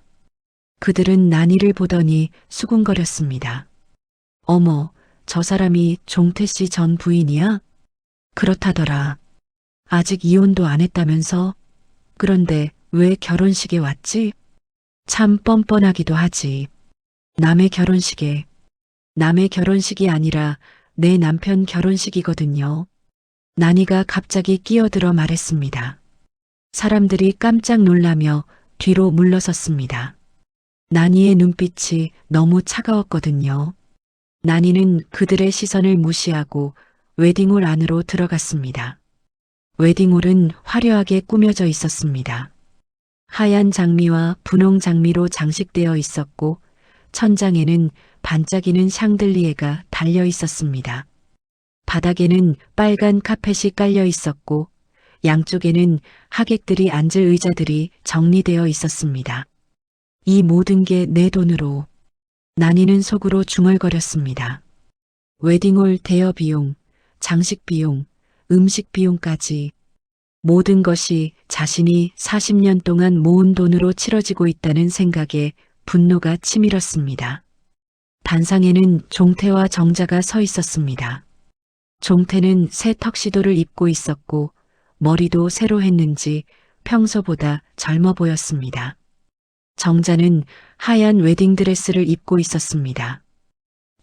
그들은 난이를 보더니 수군거렸습니다. 어머, 저 사람이 종태 씨 전 부인이야? 그렇다더라. 아직 이혼도 안 했다면서? 그런데 왜 결혼식에 왔지? 참 뻔뻔하기도 하지. 남의 결혼식에. 남의 결혼식이 아니라 내 남편 결혼식이거든요. 난이가 갑자기 끼어들어 말했습니다. 사람들이 깜짝 놀라며 뒤로 물러섰습니다. 난이의 눈빛이 너무 차가웠거든요. 난이는 그들의 시선을 무시하고 웨딩홀 안으로 들어갔습니다. 웨딩홀은 화려하게 꾸며져 있었습니다. 하얀 장미와 분홍 장미로 장식되어 있었고 천장에는 반짝이는 샹들리에가 달려 있었습니다. 바닥에는 빨간 카펫이 깔려 있었고 양쪽에는 하객들이 앉을 의자들이 정리되어 있었습니다. 이 모든 게 내 돈으로. 난이는 속으로 중얼거렸습니다. 웨딩홀 대여 비용, 장식 비용, 음식 비용까지 모든 것이 자신이 40년 동안 모은 돈으로 치러지고 있다는 생각에 분노가 치밀었습니다. 단상에는 종태와 정자가 서 있었습니다. 종태는 새 턱시도를 입고 있었고 머리도 새로 했는지 평소보다 젊어 보였습니다. 정자는 하얀 웨딩드레스를 입고 있었습니다.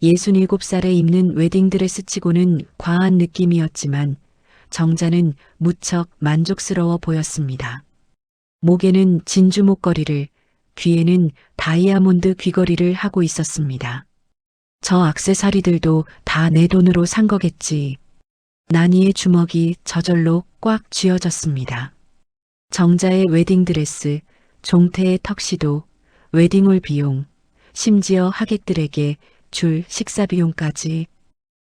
67살에 입는 웨딩드레스 치고는 과한 느낌이었지만 정자는 무척 만족스러워 보였습니다. 목에는 진주 목걸이를, 귀에는 다이아몬드 귀걸이를 하고 있었습니다. 저 액세서리들도 다 내 돈으로 산 거겠지. 나니의 주먹이 저절로 꽉 쥐어졌습니다. 정자의 웨딩드레스, 종태의 턱시도, 웨딩홀 비용, 심지어 하객들에게 줄 식사 비용까지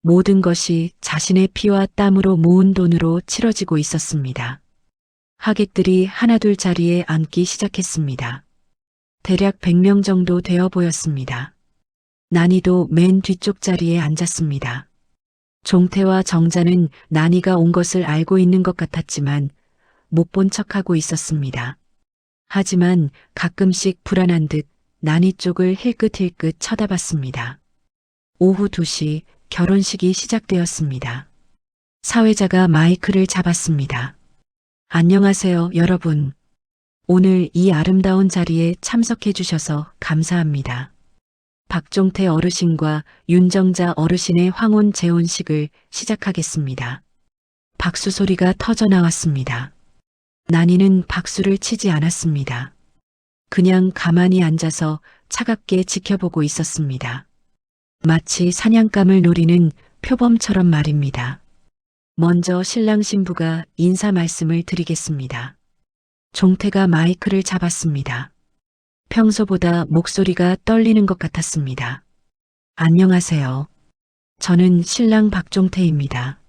모든 것이 자신의 피와 땀으로 모은 돈으로 치러지고 있었습니다. 하객들이 하나둘 자리에 앉기 시작했습니다. 대략 100명 정도 되어 보였습니다. 난이도 맨 뒤쪽 자리에 앉았습니다. 종태와 정자는 난이가 온 것을 알고 있는 것 같았지만 못 본 척하고 있었습니다. 하지만 가끔씩 불안한 듯 난이 쪽을 힐끗힐끗 쳐다봤습니다. 오후 2시 결혼식이 시작되었습니다. 사회자가 마이크를 잡았습니다. 안녕하세요, 여러분. 오늘 이 아름다운 자리에 참석해 주셔서 감사합니다. 박종태 어르신과 윤정자 어르신의 황혼 재혼식을 시작하겠습니다. 박수 소리가 터져 나왔습니다. 난이는 박수를 치지 않았습니다. 그냥 가만히 앉아서 차갑게 지켜보고 있었습니다. 마치 사냥감을 노리는 표범처럼 말입니다. 먼저 신랑 신부가 인사 말씀을 드리겠습니다. 종태가 마이크를 잡았습니다. 평소보다 목소리가 떨리는 것 같았습니다. 안녕하세요. 저는 신랑 박종태입니다.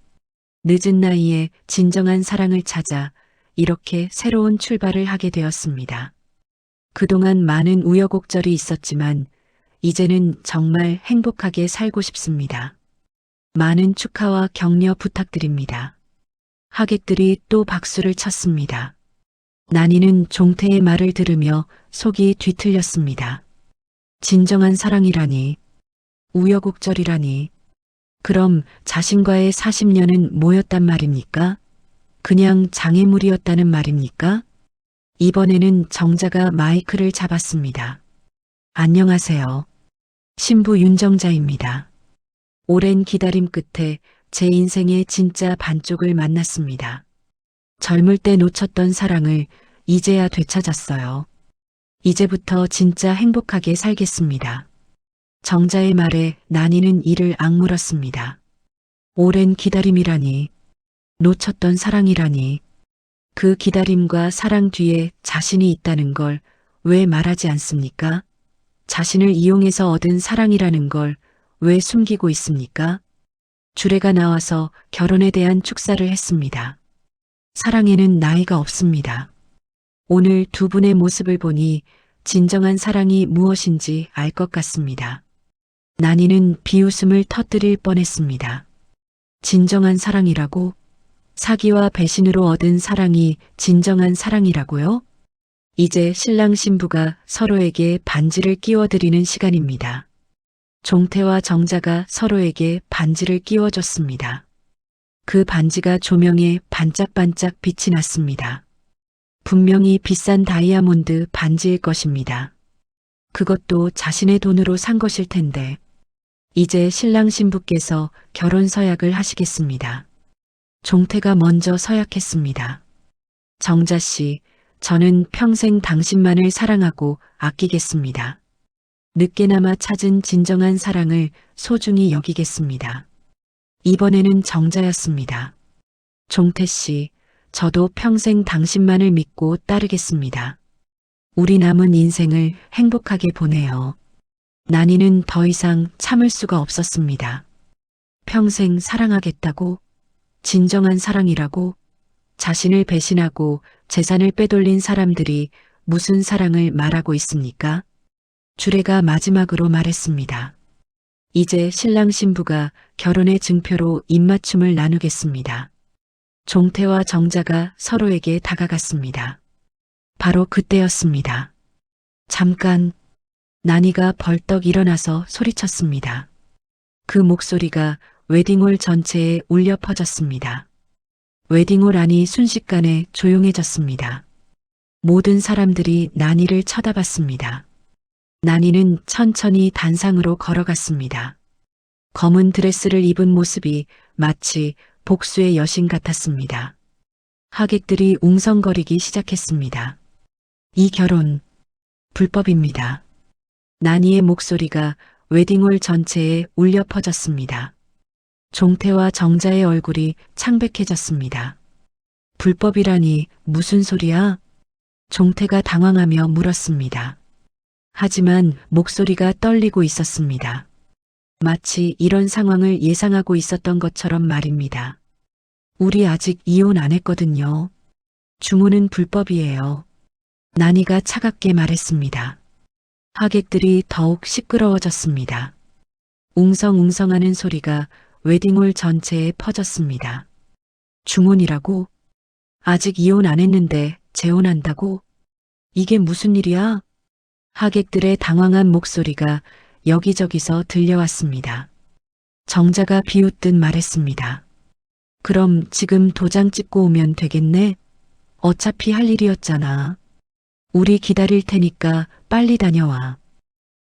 늦은 나이에 진정한 사랑을 찾아 이렇게 새로운 출발을 하게 되었습니다. 그동안 많은 우여곡절이 있었지만 이제는 정말 행복하게 살고 싶습니다. 많은 축하와 격려 부탁드립니다. 하객들이 또 박수를 쳤습니다. 난이는 종태의 말을 들으며 속이 뒤틀렸습니다. 진정한 사랑이라니, 우여곡절이라니, 그럼 자신과의 40년은 뭐였단 말입니까? 그냥 장애물이었다는 말입니까? 이번에는 정자가 마이크를 잡았습니다. 안녕하세요. 신부 윤정자입니다. 오랜 기다림 끝에 제 인생의 진짜 반쪽을 만났습니다. 젊을 때 놓쳤던 사랑을 이제야 되찾았어요. 이제부터 진짜 행복하게 살겠습니다. 정자의 말에 난이는 이를 악물었습니다. 오랜 기다림이라니, 놓쳤던 사랑이라니, 그 기다림과 사랑 뒤에 자신이 있다는 걸 왜 말하지 않습니까? 자신을 이용해서 얻은 사랑이라는 걸 왜 숨기고 있습니까? 주례가 나와서 결혼에 대한 축사를 했습니다. 사랑에는 나이가 없습니다. 오늘 두 분의 모습을 보니 진정한 사랑이 무엇인지 알 것 같습니다. 난이는 비웃음을 터뜨릴 뻔했습니다. 진정한 사랑이라고? 사기와 배신으로 얻은 사랑이 진정한 사랑이라고요? 이제 신랑 신부가 서로에게 반지를 끼워드리는 시간입니다. 종태와 정자가 서로에게 반지를 끼워줬습니다. 그 반지가 조명에 반짝반짝 빛이 났습니다. 분명히 비싼 다이아몬드 반지일 것입니다. 그것도 자신의 돈으로 산 것일 텐데. 이제 신랑 신부께서 결혼 서약을 하시겠습니다. 종태가 먼저 서약했습니다. 정자 씨, 저는 평생 당신만을 사랑하고 아끼겠습니다. 늦게나마 찾은 진정한 사랑을 소중히 여기겠습니다. 이번에는 정자였습니다. 종태 씨, 저도 평생 당신만을 믿고 따르겠습니다. 우리 남은 인생을 행복하게 보내요. 난이는 더 이상 참을 수가 없었습니다. 평생 사랑하겠다고? 진정한 사랑이라고? 자신을 배신하고 재산을 빼돌린 사람들이 무슨 사랑을 말하고 있습니까? 주례가 마지막으로 말했습니다. 이제 신랑 신부가 결혼의 증표로 입맞춤을 나누겠습니다. 종태와 정자가 서로에게 다가갔습니다. 바로 그때였습니다. 잠깐, 난이가 벌떡 일어나서 소리쳤습니다. 그 목소리가 웨딩홀 전체에 울려 퍼졌습니다. 웨딩홀 안이 순식간에 조용해졌습니다. 모든 사람들이 난이를 쳐다봤습니다. 난이는 천천히 단상으로 걸어갔습니다. 검은 드레스를 입은 모습이 마치 복수의 여신 같았습니다. 하객들이 웅성거리기 시작했습니다. 이 결혼 불법입니다. 나니의 목소리가 웨딩홀 전체에 울려 퍼졌습니다. 종태와 정자의 얼굴이 창백해졌습니다. 불법이라니 무슨 소리야? 종태가 당황하며 물었습니다. 하지만 목소리가 떨리고 있었습니다. 마치 이런 상황을 예상하고 있었던 것처럼 말입니다. 우리 아직 이혼 안 했거든요. 주문은 불법이에요. 나니가 차갑게 말했습니다. 하객들이 더욱 시끄러워졌습니다. 웅성웅성하는 소리가 웨딩홀 전체에 퍼졌습니다. 주문이라고? 아직 이혼 안 했는데 재혼한다고? 이게 무슨 일이야? 하객들의 당황한 목소리가 여기저기서 들려왔습니다. 정자가 비웃듯 말했습니다. 그럼 지금 도장 찍고 오면 되겠네? 어차피 할 일이었잖아. 우리 기다릴 테니까 빨리 다녀와.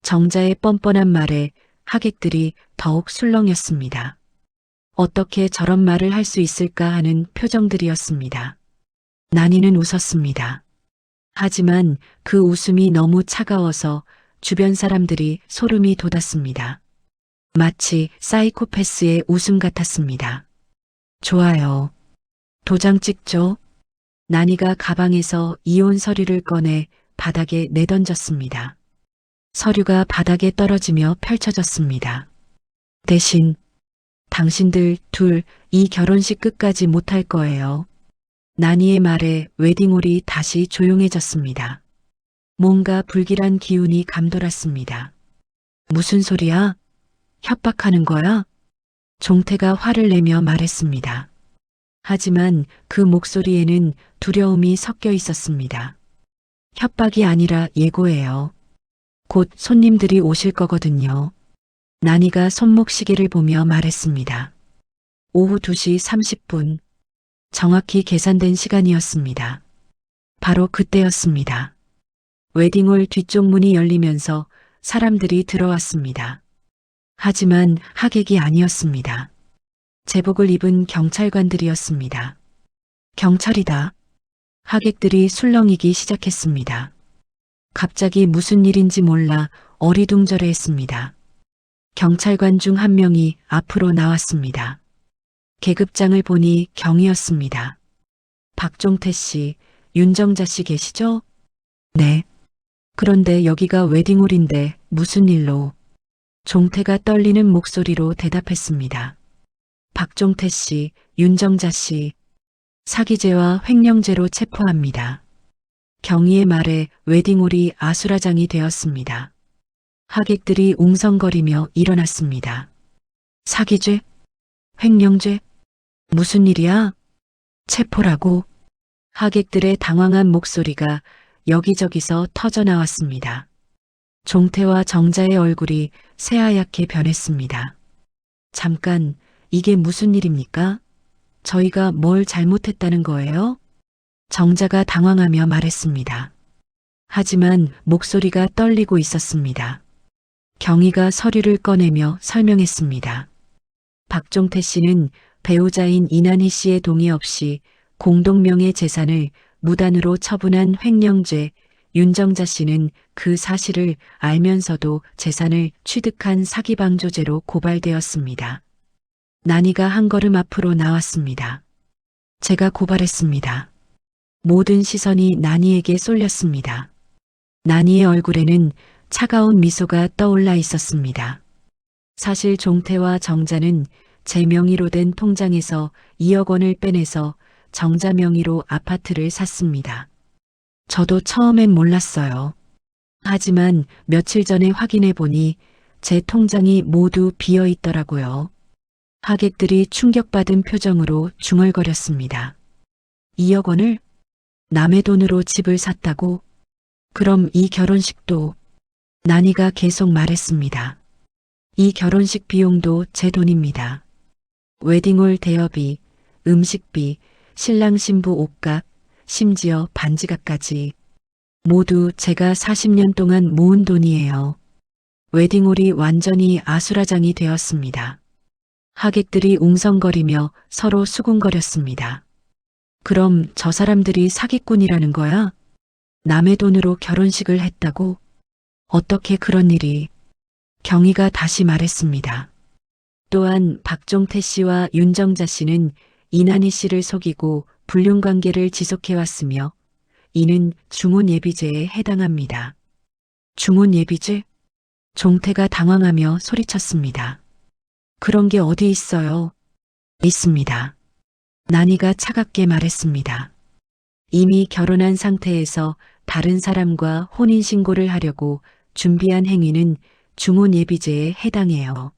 정자의 뻔뻔한 말에 하객들이 더욱 술렁였습니다. 어떻게 저런 말을 할 수 있을까 하는 표정들이었습니다. 나니는 웃었습니다. 하지만 그 웃음이 너무 차가워서 주변 사람들이 소름이 돋았습니다. 마치 사이코패스의 웃음 같았습니다. 좋아요. 도장 찍죠? 나니가 가방에서 이혼 서류를 꺼내 바닥에 내던졌습니다. 서류가 바닥에 떨어지며 펼쳐졌습니다. 대신 당신들 둘 이 결혼식 끝까지 못할 거예요. 나니의 말에 웨딩홀이 다시 조용해졌습니다. 뭔가 불길한 기운이 감돌았습니다. 무슨 소리야? 협박하는 거야? 종태가 화를 내며 말했습니다. 하지만 그 목소리에는 두려움이 섞여 있었습니다. 협박이 아니라 예고예요. 곧 손님들이 오실 거거든요. 나니가 손목시계를 보며 말했습니다. 오후 2시 30분. 정확히 계산된 시간이었습니다. 바로 그때였습니다. 웨딩홀 뒤쪽 문이 열리면서 사람들이 들어왔습니다. 하지만 하객이 아니었습니다. 제복을 입은 경찰관들이었습니다. 경찰이다. 하객들이 술렁이기 시작했습니다. 갑자기 무슨 일인지 몰라 어리둥절해했습니다. 경찰관 중 한 명이 앞으로 나왔습니다. 계급장을 보니 경이었습니다. 박종태 씨, 윤정자 씨 계시죠? 네. 그런데 여기가 웨딩홀인데 무슨 일로? 종태가 떨리는 목소리로 대답했습니다. 박종태 씨, 윤정자 씨, 사기죄와 횡령죄로 체포합니다. 경위의 말에 웨딩홀이 아수라장이 되었습니다. 하객들이 웅성거리며 일어났습니다. 사기죄? 횡령죄? 무슨 일이야? 체포라고? 하객들의 당황한 목소리가 여기저기서 터져나왔습니다. 종태와 정자의 얼굴이 새하얗게 변했습니다. 잠깐, 이게 무슨 일입니까? 저희가 뭘 잘못했다는 거예요? 정자가 당황하며 말했습니다. 하지만 목소리가 떨리고 있었습니다. 경희가 서류를 꺼내며 설명했습니다. 박종태 씨는 배우자인 이난희 씨의 동의 없이 공동명의 재산을 무단으로 처분한 횡령죄, 윤정자 씨는 그 사실을 알면서도 재산을 취득한 사기방조죄로 고발되었습니다. 나니가 한 걸음 앞으로 나왔습니다. 제가 고발했습니다. 모든 시선이 나니에게 쏠렸습니다. 나니의 얼굴에는 차가운 미소가 떠올라 있었습니다. 사실 종태와 정자는 제 명의로 된 통장에서 2억 원을 빼내서 정자 명의로 아파트를 샀습니다. 저도 처음엔 몰랐어요. 하지만 며칠 전에 확인해 보니 제 통장이 모두 비어 있더라고요. 하객들이 충격받은 표정으로 중얼거렸습니다. 2억 원을? 남의 돈으로 집을 샀다고? 그럼 이 결혼식도? 나니가 계속 말했습니다. 이 결혼식 비용도 제 돈입니다. 웨딩홀 대여비, 음식비, 신랑 신부 옷값, 심지어 반지갑까지 모두 제가 40년 동안 모은 돈이에요. 웨딩홀이 완전히 아수라장이 되었습니다. 하객들이 웅성거리며 서로 수군거렸습니다. 그럼 저 사람들이 사기꾼이라는 거야? 남의 돈으로 결혼식을 했다고? 어떻게 그런 일이? 경희가 다시 말했습니다. 또한 박종태 씨와 윤정자 씨는 이난희 씨를 속이고 불륜관계를 지속해왔으며 이는 중혼예비죄에 해당합니다. 중혼예비죄? 종태가 당황하며 소리쳤습니다. 그런 게 어디 있어요? 있습니다. 난이가 차갑게 말했습니다. 이미 결혼한 상태에서 다른 사람과 혼인신고를 하려고 준비한 행위는 중혼예비죄에 해당해요.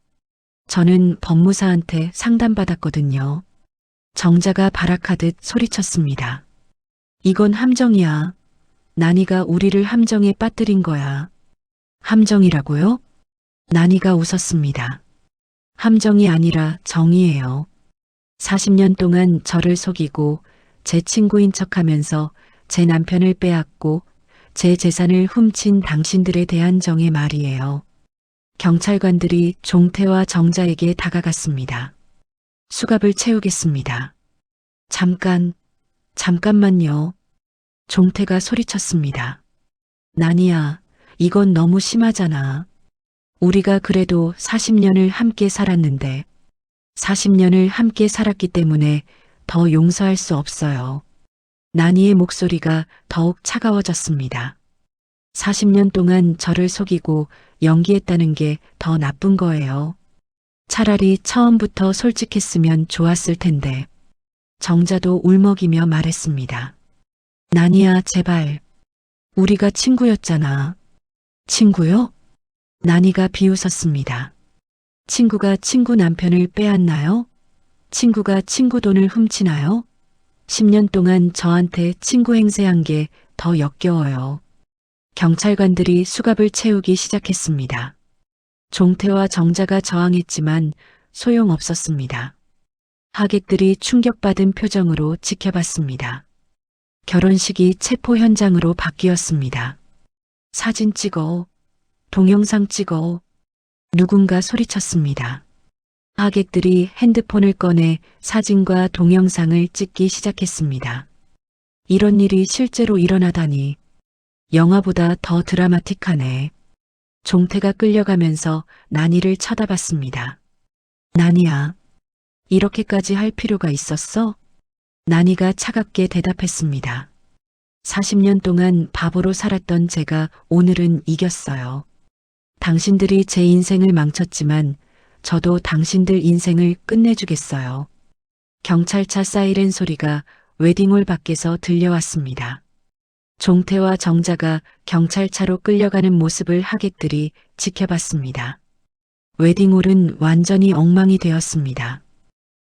저는 법무사한테 상담받았거든요. 정자가 발악하듯 소리쳤습니다. 이건 함정이야. 난이가 우리를 함정에 빠뜨린 거야. 함정이라고요? 난이가 웃었습니다. 함정이 아니라 정의예요. 40년 동안 저를 속이고 제 친구인 척하면서 제 남편을 빼앗고 제 재산을 훔친 당신들에 대한 정의 말이에요. 경찰관들이 종태와 정자에게 다가갔습니다. 수갑을 채우겠습니다. 잠깐만요. 종태가 소리쳤습니다. 난이야, 이건 너무 심하잖아. 우리가 그래도 40년을 함께 살았는데 40년을 함께 살았기 때문에 더 용서할 수 없어요. 난이의 목소리가 더욱 차가워졌습니다. 40년 동안 저를 속이고 연기했다는 게 더 나쁜 거예요. 차라리 처음부터 솔직했으면 좋았을 텐데. 정자도 울먹이며 말했습니다. 난이야, 제발. 우리가 친구였잖아. 친구요? 난이가 비웃었습니다. 친구가 친구 남편을 빼앗나요? 친구가 친구 돈을 훔치나요? 10년 동안 저한테 친구 행세한 게 더 역겨워요. 경찰관들이 수갑을 채우기 시작했습니다. 종태와 정자가 저항했지만 소용없었습니다. 하객들이 충격받은 표정으로 지켜봤습니다. 결혼식이 체포 현장으로 바뀌었습니다. 사진 찍어. 동영상 찍어. 누군가 소리쳤습니다. 하객들이 핸드폰을 꺼내 사진과 동영상을 찍기 시작했습니다. 이런 일이 실제로 일어나다니. 영화보다 더 드라마틱하네. 종태가 끌려가면서 난이를 쳐다봤습니다. 난이야, 이렇게까지 할 필요가 있었어? 난이가 차갑게 대답했습니다. 40년 동안 바보로 살았던 제가 오늘은 이겼어요. 당신들이 제 인생을 망쳤지만 저도 당신들 인생을 끝내주겠어요. 경찰차 사이렌 소리가 웨딩홀 밖에서 들려왔습니다. 종태와 정자가 경찰차로 끌려가는 모습을 하객들이 지켜봤습니다. 웨딩홀은 완전히 엉망이 되었습니다.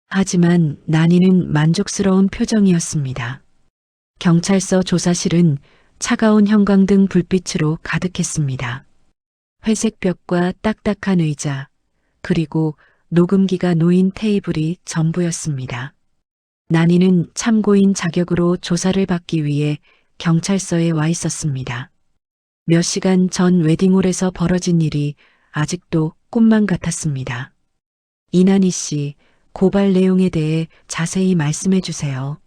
하지만 난이는 만족스러운 표정이었습니다. 경찰서 조사실은 차가운 형광등 불빛으로 가득했습니다. 회색 벽과 딱딱한 의자, 그리고 녹음기가 놓인 테이블이 전부였습니다. 난이는 참고인 자격으로 조사를 받기 위해 경찰서에 와 있었습니다. 몇 시간 전 웨딩홀에서 벌어진 일이 아직도 꿈만 같았습니다. 이난희 씨, 고발 내용에 대해 자세히 말씀해 주세요.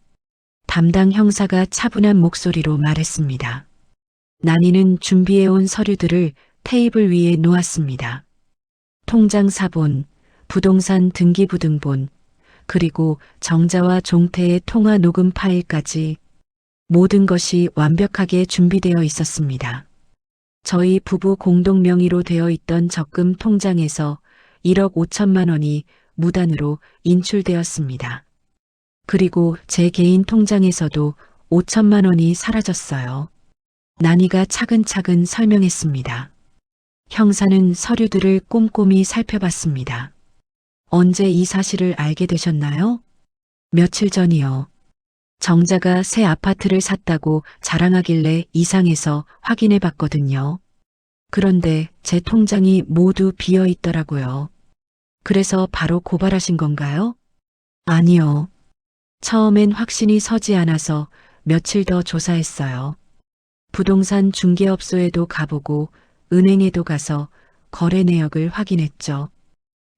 담당 형사가 차분한 목소리로 말했습니다. 난이는 준비해온 서류들을 테이블 위에 놓았습니다. 통장 사본, 부동산 등기부등본, 그리고 정자와 종태의 통화 녹음 파일까지 모든 것이 완벽하게 준비되어 있었습니다. 저희 부부 공동 명의로 되어 있던 적금 통장에서 1억 5천만 원이 무단으로 인출되었습니다. 그리고 제 개인 통장에서도 5천만 원이 사라졌어요. 난이가 차근차근 설명했습니다. 형사는 서류들을 꼼꼼히 살펴봤습니다. 언제 이 사실을 알게 되셨나요? 며칠 전이요. 정자가 새 아파트를 샀다고 자랑하길래 이상해서 확인해 봤거든요. 그런데 제 통장이 모두 비어 있더라고요. 그래서 바로 고발하신 건가요? 아니요. 처음엔 확신이 서지 않아서 며칠 더 조사했어요. 부동산 중개업소에도 가보고 은행에도 가서 거래 내역을 확인했죠.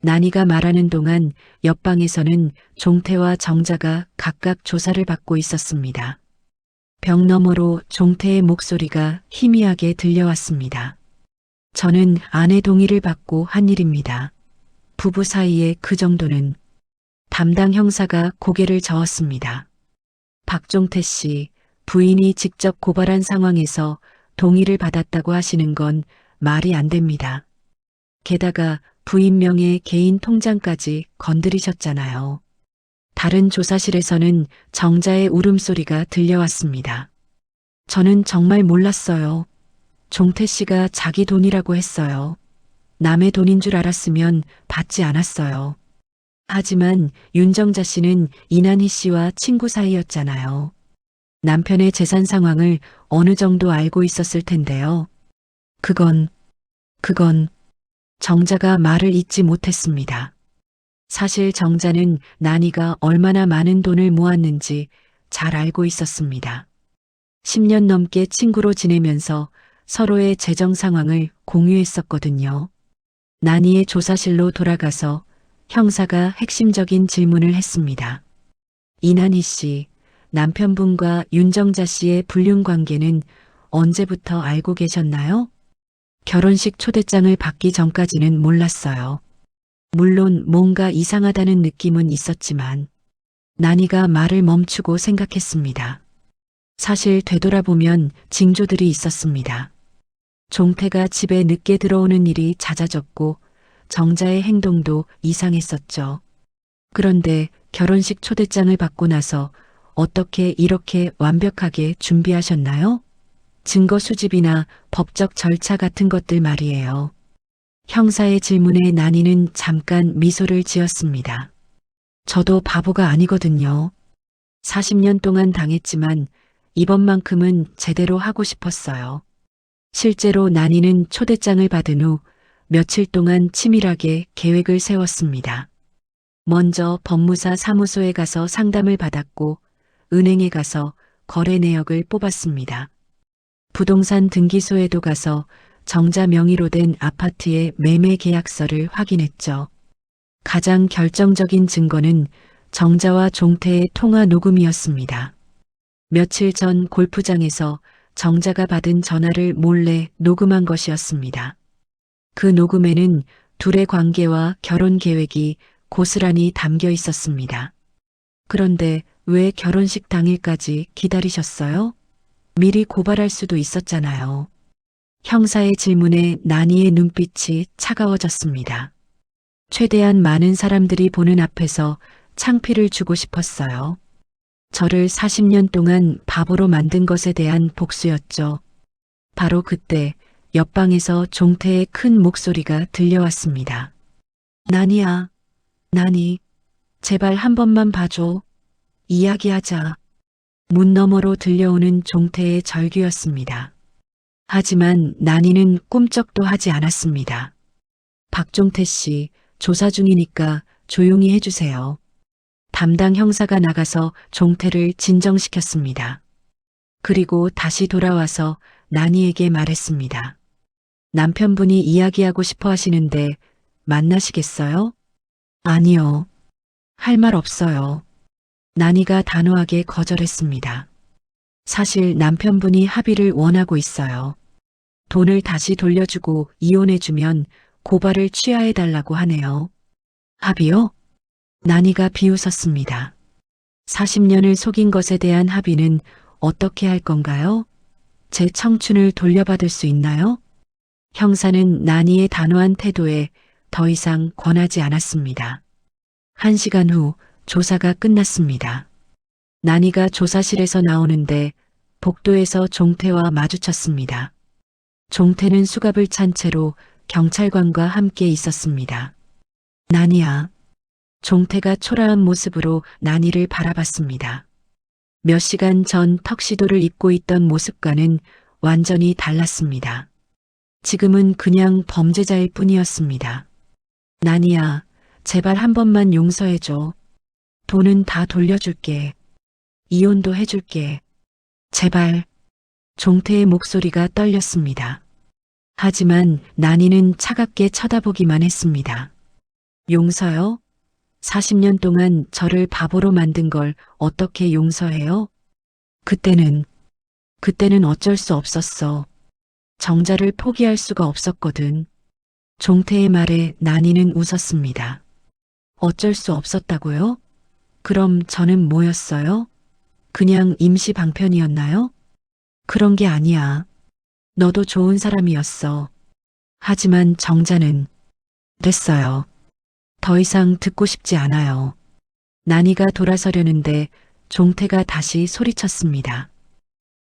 난이가 말하는 동안 옆방에서는 종태와 정자가 각각 조사를 받고 있었습니다. 벽 너머로 종태의 목소리가 희미하게 들려왔습니다. 저는 아내 동의를 받고 한 일입니다. 부부 사이에 그 정도는. 담당 형사가 고개를 저었습니다. 박종태 씨, 부인이 직접 고발한 상황에서 동의를 받았다고 하시는 건 말이 안 됩니다. 게다가 부인 명의 개인 통장까지 건드리셨잖아요. 다른 조사실에서는 정자의 울음소리가 들려왔습니다. 저는 정말 몰랐어요. 종태 씨가 자기 돈이라고 했어요. 남의 돈인 줄 알았으면 받지 않았어요. 하지만 윤정자 씨는 이난희 씨와 친구 사이였잖아요. 남편의 재산 상황을 어느 정도 알고 있었을 텐데요. 그건 정자가 말을 잇지 못했습니다. 사실 정자는 난이가 얼마나 많은 돈을 모았는지 잘 알고 있었습니다. 10년 넘게 친구로 지내면서 서로의 재정 상황을 공유했었거든요. 난이의 조사실로 돌아가서 형사가 핵심적인 질문을 했습니다. 이난희 씨, 남편분과 윤정자 씨의 불륜 관계는 언제부터 알고 계셨나요? 결혼식 초대장을 받기 전까지는 몰랐어요. 물론 뭔가 이상하다는 느낌은 있었지만 난이가 말을 멈추고 생각했습니다. 사실 되돌아보면 징조들이 있었습니다. 종태가 집에 늦게 들어오는 일이 잦아졌고 정자의 행동도 이상했었죠. 그런데 결혼식 초대장을 받고 나서 어떻게 이렇게 완벽하게 준비하셨나요? 증거 수집이나 법적 절차 같은 것들 말이에요. 형사의 질문에 난이는 잠깐 미소를 지었습니다. 저도 바보가 아니거든요. 40년 동안 당했지만 이번만큼은 제대로 하고 싶었어요. 실제로 난이는 초대장을 받은 후 며칠 동안 치밀하게 계획을 세웠습니다. 먼저 법무사 사무소에 가서 상담을 받았고 은행에 가서 거래 내역을 뽑았습니다. 부동산 등기소에도 가서 정자 명의로 된 아파트의 매매 계약서를 확인했죠. 가장 결정적인 증거는 정자와 종태의 통화 녹음이었습니다. 며칠 전 골프장에서 정자가 받은 전화를 몰래 녹음한 것이었습니다. 그 녹음에는 둘의 관계와 결혼 계획이 고스란히 담겨 있었습니다. 그런데 왜 결혼식 당일까지 기다리셨어요? 미리 고발할 수도 있었잖아요. 형사의 질문에 난이의 눈빛이 차가워졌습니다. 최대한 많은 사람들이 보는 앞에서 창피를 주고 싶었어요. 저를 40년 동안 바보로 만든 것에 대한 복수였죠. 바로 그때 옆방에서 종태의 큰 목소리가 들려왔습니다. 난이야, 난이, 제발 한 번만 봐줘. 이야기하자. 문 너머로 들려오는 종태의 절규였습니다. 하지만 난이는 꿈쩍도 하지 않았습니다. 박종태 씨, 조사 중이니까 조용히 해주세요. 담당 형사가 나가서 종태를 진정시켰습니다. 그리고 다시 돌아와서 난이에게 말했습니다. 남편분이 이야기하고 싶어 하시는데 만나시겠어요? 아니요. 할 말 없어요. 난이가 단호하게 거절했습니다. 사실 남편분이 합의를 원하고 있어요. 돈을 다시 돌려주고 이혼해주면 고발을 취하해달라고 하네요. 합의요? 난이가 비웃었습니다. 40년을 속인 것에 대한 합의는 어떻게 할 건가요? 제 청춘을 돌려받을 수 있나요? 형사는 난이의 단호한 태도에 더 이상 권하지 않았습니다. 1시간 후 조사가 끝났습니다. 난이가 조사실에서 나오는데 복도에서 종태와 마주쳤습니다. 종태는 수갑을 찬 채로 경찰관과 함께 있었습니다. 난이야. 종태가 초라한 모습으로 난이를 바라봤습니다. 몇 시간 전 턱시도를 입고 있던 모습과는 완전히 달랐습니다. 지금은 그냥 범죄자일 뿐이었습니다. 난이야, 제발 한 번만 용서해줘. 돈은 다 돌려줄게. 이혼도 해줄게. 제발. 종태의 목소리가 떨렸습니다. 하지만 나니는 차갑게 쳐다보기만 했습니다. 용서요? 40년 동안 저를 바보로 만든 걸 어떻게 용서해요? 그때는 어쩔 수 없었어. 정자를 포기할 수가 없었거든. 종태의 말에 나니는 웃었습니다. 어쩔 수 없었다고요? 그럼 저는 뭐였어요? 그냥 임시 방편이었나요? 그런 게 아니야. 너도 좋은 사람이었어. 하지만 정자는 됐어요. 더 이상 듣고 싶지 않아요. 나니가 돌아서려는데 종태가 다시 소리쳤습니다.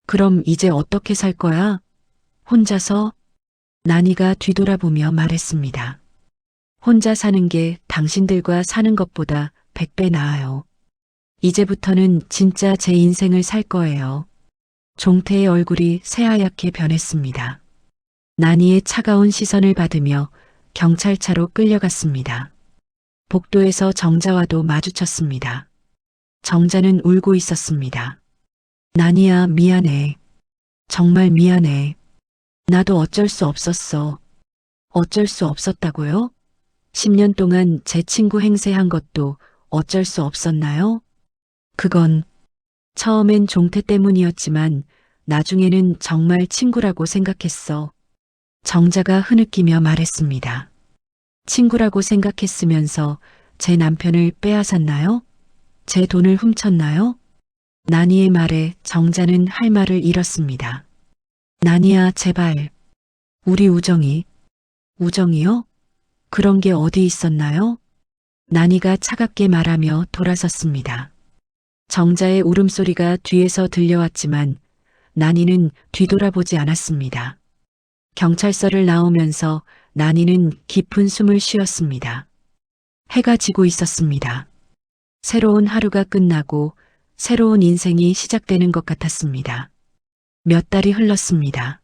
그럼 이제 어떻게 살 거야? 혼자서? 나니가 뒤돌아보며 말했습니다. 혼자 사는 게 당신들과 사는 것보다 100배 나아요. 이제부터는 진짜 제 인생을 살 거예요. 종태의 얼굴이 새하얗게 변했습니다. 나니의 차가운 시선을 받으며 경찰차로 끌려갔습니다. 복도에서 정자와도 마주쳤습니다. 정자는 울고 있었습니다. 나니야, 미안해. 정말 미안해. 나도 어쩔 수 없었어. 어쩔 수 없었다고요? 10년 동안 제 친구 행세한 것도 어쩔 수 없었나요? 그건 처음엔 종태 때문이었지만 나중에는 정말 친구라고 생각했어. 정자가 흐느끼며 말했습니다. 친구라고 생각했으면서 제 남편을 빼앗았나요? 제 돈을 훔쳤나요? 나니의 말에 정자는 할 말을 잃었습니다. 나니야, 제발. 우리 우정이요? 그런 게 어디 있었나요? 나니가 차갑게 말하며 돌아섰습니다. 정자의 울음소리가 뒤에서 들려왔지만 나니는 뒤돌아보지 않았습니다. 경찰서를 나오면서 나니는 깊은 숨을 쉬었습니다. 해가 지고 있었습니다. 새로운 하루가 끝나고 새로운 인생이 시작되는 것 같았습니다. 몇 달이 흘렀습니다.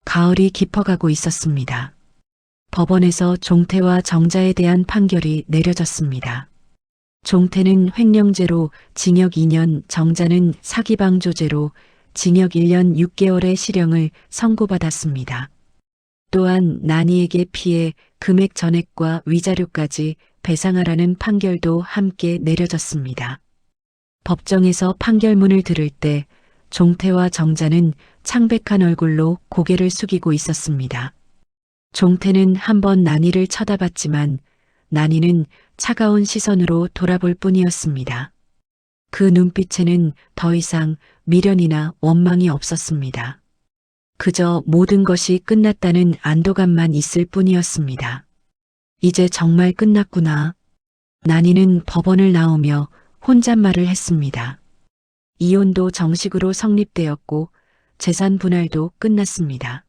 가을이 깊어가고 있었습니다. 법원에서 종태와 정자에 대한 판결이 내려졌습니다. 종태는 횡령죄로 징역 2년, 정자는 사기방조죄로 징역 1년 6개월의 실형을 선고받았습니다. 또한 나니에게 피해 금액 전액과 위자료까지 배상하라는 판결도 함께 내려졌습니다. 법정에서 판결문을 들을 때 종태와 정자는 창백한 얼굴로 고개를 숙이고 있었습니다. 종태는 한번 나니를 쳐다봤지만 나니는 차가운 시선으로 돌아볼 뿐이었습니다. 그 눈빛에는 더 이상 미련이나 원망이 없었습니다. 그저 모든 것이 끝났다는 안도감만 있을 뿐이었습니다. 이제 정말 끝났구나. 나니는 법원을 나오며 혼잣말을 했습니다. 이혼도 정식으로 성립되었고 재산 분할도 끝났습니다.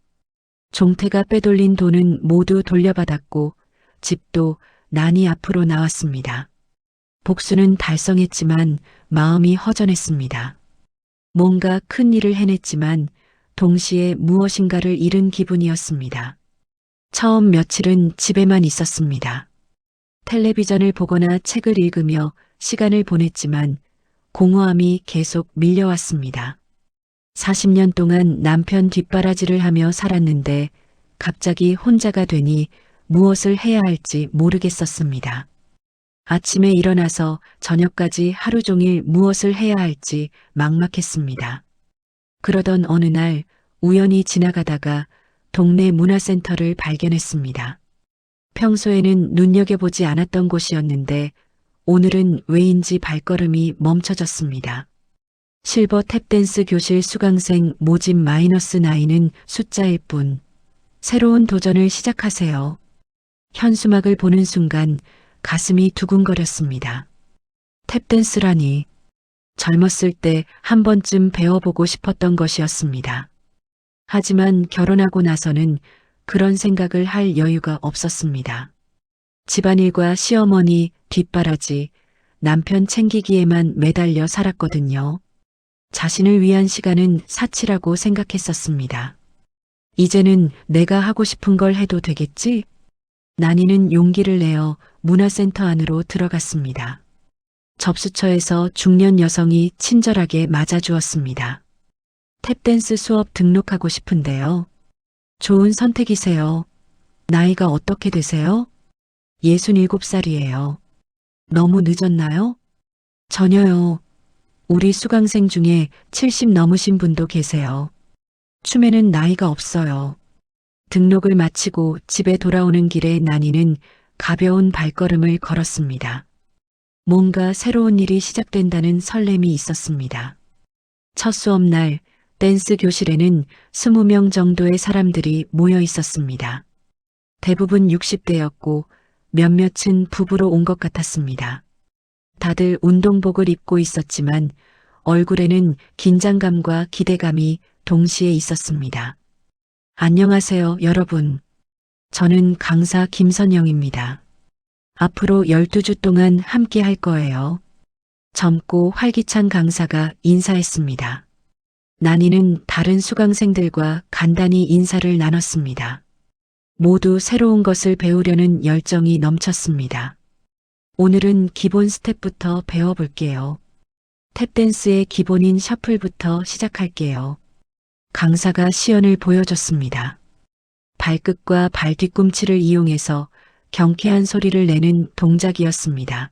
종태가 빼돌린 돈은 모두 돌려받았고 집도 나니 앞으로 나왔습니다. 복수는 달성했지만 마음이 허전했습니다. 뭔가 큰 일을 해냈지만 동시에 무엇인가를 잃은 기분이었습니다. 처음 며칠은 집에만 있었습니다. 텔레비전을 보거나 책을 읽으며 시간을 보냈지만 공허함이 계속 밀려왔습니다. 40년 동안 남편 뒷바라지를 하며 살았는데 갑자기 혼자가 되니 무엇을 해야 할지 모르겠었습니다. 아침에 일어나서 저녁까지 하루 종일 무엇을 해야 할지 막막했습니다. 그러던 어느 날 우연히 지나가다가 동네 문화센터를 발견했습니다. 평소에는 눈여겨보지 않았던 곳이었는데 오늘은 왜인지 발걸음이 멈춰졌습니다. 실버 탭댄스 교실 수강생 모집 -9는 숫자일 뿐. 새로운 도전을 시작하세요. 현수막을 보는 순간 가슴이 두근거렸습니다. 탭댄스라니. 젊었을 때 한 번쯤 배워보고 싶었던 것이었습니다. 하지만 결혼하고 나서는 그런 생각을 할 여유가 없었습니다. 집안일과 시어머니, 뒷바라지, 남편 챙기기에만 매달려 살았거든요. 자신을 위한 시간은 사치라고 생각했었습니다. 이제는 내가 하고 싶은 걸 해도 되겠지? 나니는 용기를 내어 문화센터 안으로 들어갔습니다. 접수처에서 중년 여성이 친절하게 맞아주었습니다. 탭댄스 수업 등록하고 싶은데요. 좋은 선택이세요. 나이가 어떻게 되세요? 67살이에요. 너무 늦었나요? 전혀요. 우리 수강생 중에 70 넘으신 분도 계세요. 춤에는 나이가 없어요. 등록을 마치고 집에 돌아오는 길에 난이는 가벼운 발걸음을 걸었습니다. 뭔가 새로운 일이 시작된다는 설렘이 있었습니다. 첫 수업날 댄스 교실에는 20명 정도의 사람들이 모여 있었습니다. 대부분 60대였고 몇몇은 부부로 온 것 같았습니다. 다들 운동복을 입고 있었지만 얼굴에는 긴장감과 기대감이 동시에 있었습니다. 안녕하세요, 여러분. 저는 강사 김선영입니다. 앞으로 12주 동안 함께 할 거예요. 젊고 활기찬 강사가 인사했습니다. 난이는 다른 수강생들과 간단히 인사를 나눴습니다. 모두 새로운 것을 배우려는 열정이 넘쳤습니다. 오늘은 기본 스텝부터 배워볼게요. 탭댄스의 기본인 셔플부터 시작할게요. 강사가 시연을 보여줬습니다. 발끝과 발 뒤꿈치를 이용해서 경쾌한 소리를 내는 동작이었습니다.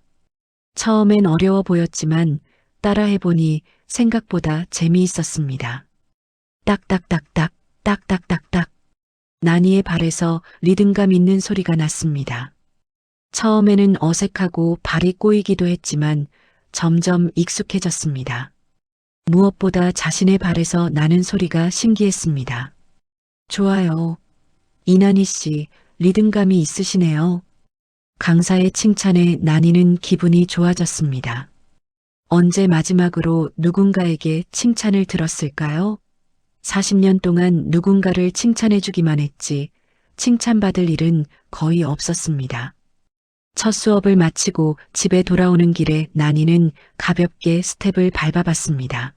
처음엔 어려워 보였지만 따라해보니 생각보다 재미있었습니다. 딱딱딱딱, 딱딱딱딱. 난이의 발에서 리듬감 있는 소리가 났습니다. 처음에는 어색하고 발이 꼬이기도 했지만 점점 익숙해졌습니다. 무엇보다 자신의 발에서 나는 소리가 신기했습니다. 좋아요. 이난희 씨, 리듬감이 있으시네요. 강사의 칭찬에 난이는 기분이 좋아졌습니다. 언제 마지막으로 누군가에게 칭찬을 들었을까요? 40년 동안 누군가를 칭찬해주기만 했지 칭찬받을 일은 거의 없었습니다. 첫 수업을 마치고 집에 돌아오는 길에 난이는 가볍게 스텝을 밟아봤습니다.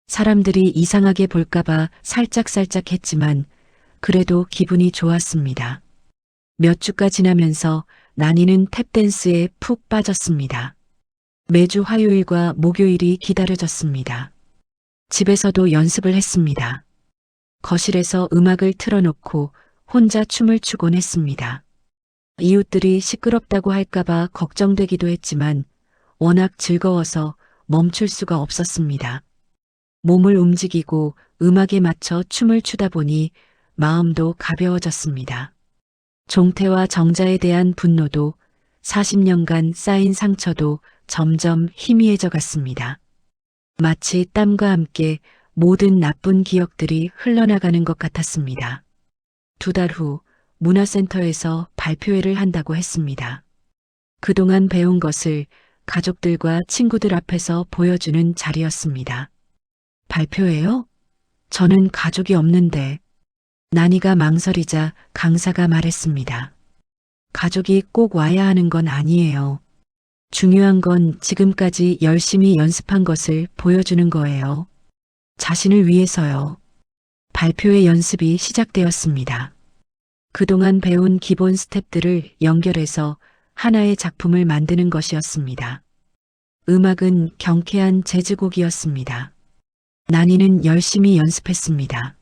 사람들이 이상하게 볼까봐 살짝살짝 했지만 그래도 기분이 좋았습니다. 몇 주가 지나면서 난이는 탭댄스에 푹 빠졌습니다. 매주 화요일과 목요일이 기다려졌습니다. 집에서도 연습을 했습니다. 거실에서 음악을 틀어놓고 혼자 춤을 추곤 했습니다. 이웃들이 시끄럽다고 할까봐 걱정되기도 했지만 워낙 즐거워서 멈출 수가 없었습니다. 몸을 움직이고 음악에 맞춰 춤을 추다 보니 마음도 가벼워졌습니다. 종태와 정자에 대한 분노도 40년간 쌓인 상처도 점점 희미해져 갔습니다. 마치 땀과 함께 모든 나쁜 기억들이 흘러나가는 것 같았습니다. 2달 후 문화센터에서 발표회를 한다고 했습니다. 그동안 배운 것을 가족들과 친구들 앞에서 보여주는 자리였습니다. 발표회요? 저는 가족이 없는데. 난이가 망설이자 강사가 말했습니다. 가족이 꼭 와야 하는 건 아니에요. 중요한 건 지금까지 열심히 연습한 것을 보여주는 거예요. 자신을 위해서요. 발표회 연습이 시작되었습니다. 그동안 배운 기본 스텝들을 연결해서 하나의 작품을 만드는 것이었습니다. 음악은 경쾌한 재즈곡이었습니다. 난이는 열심히 연습했습니다.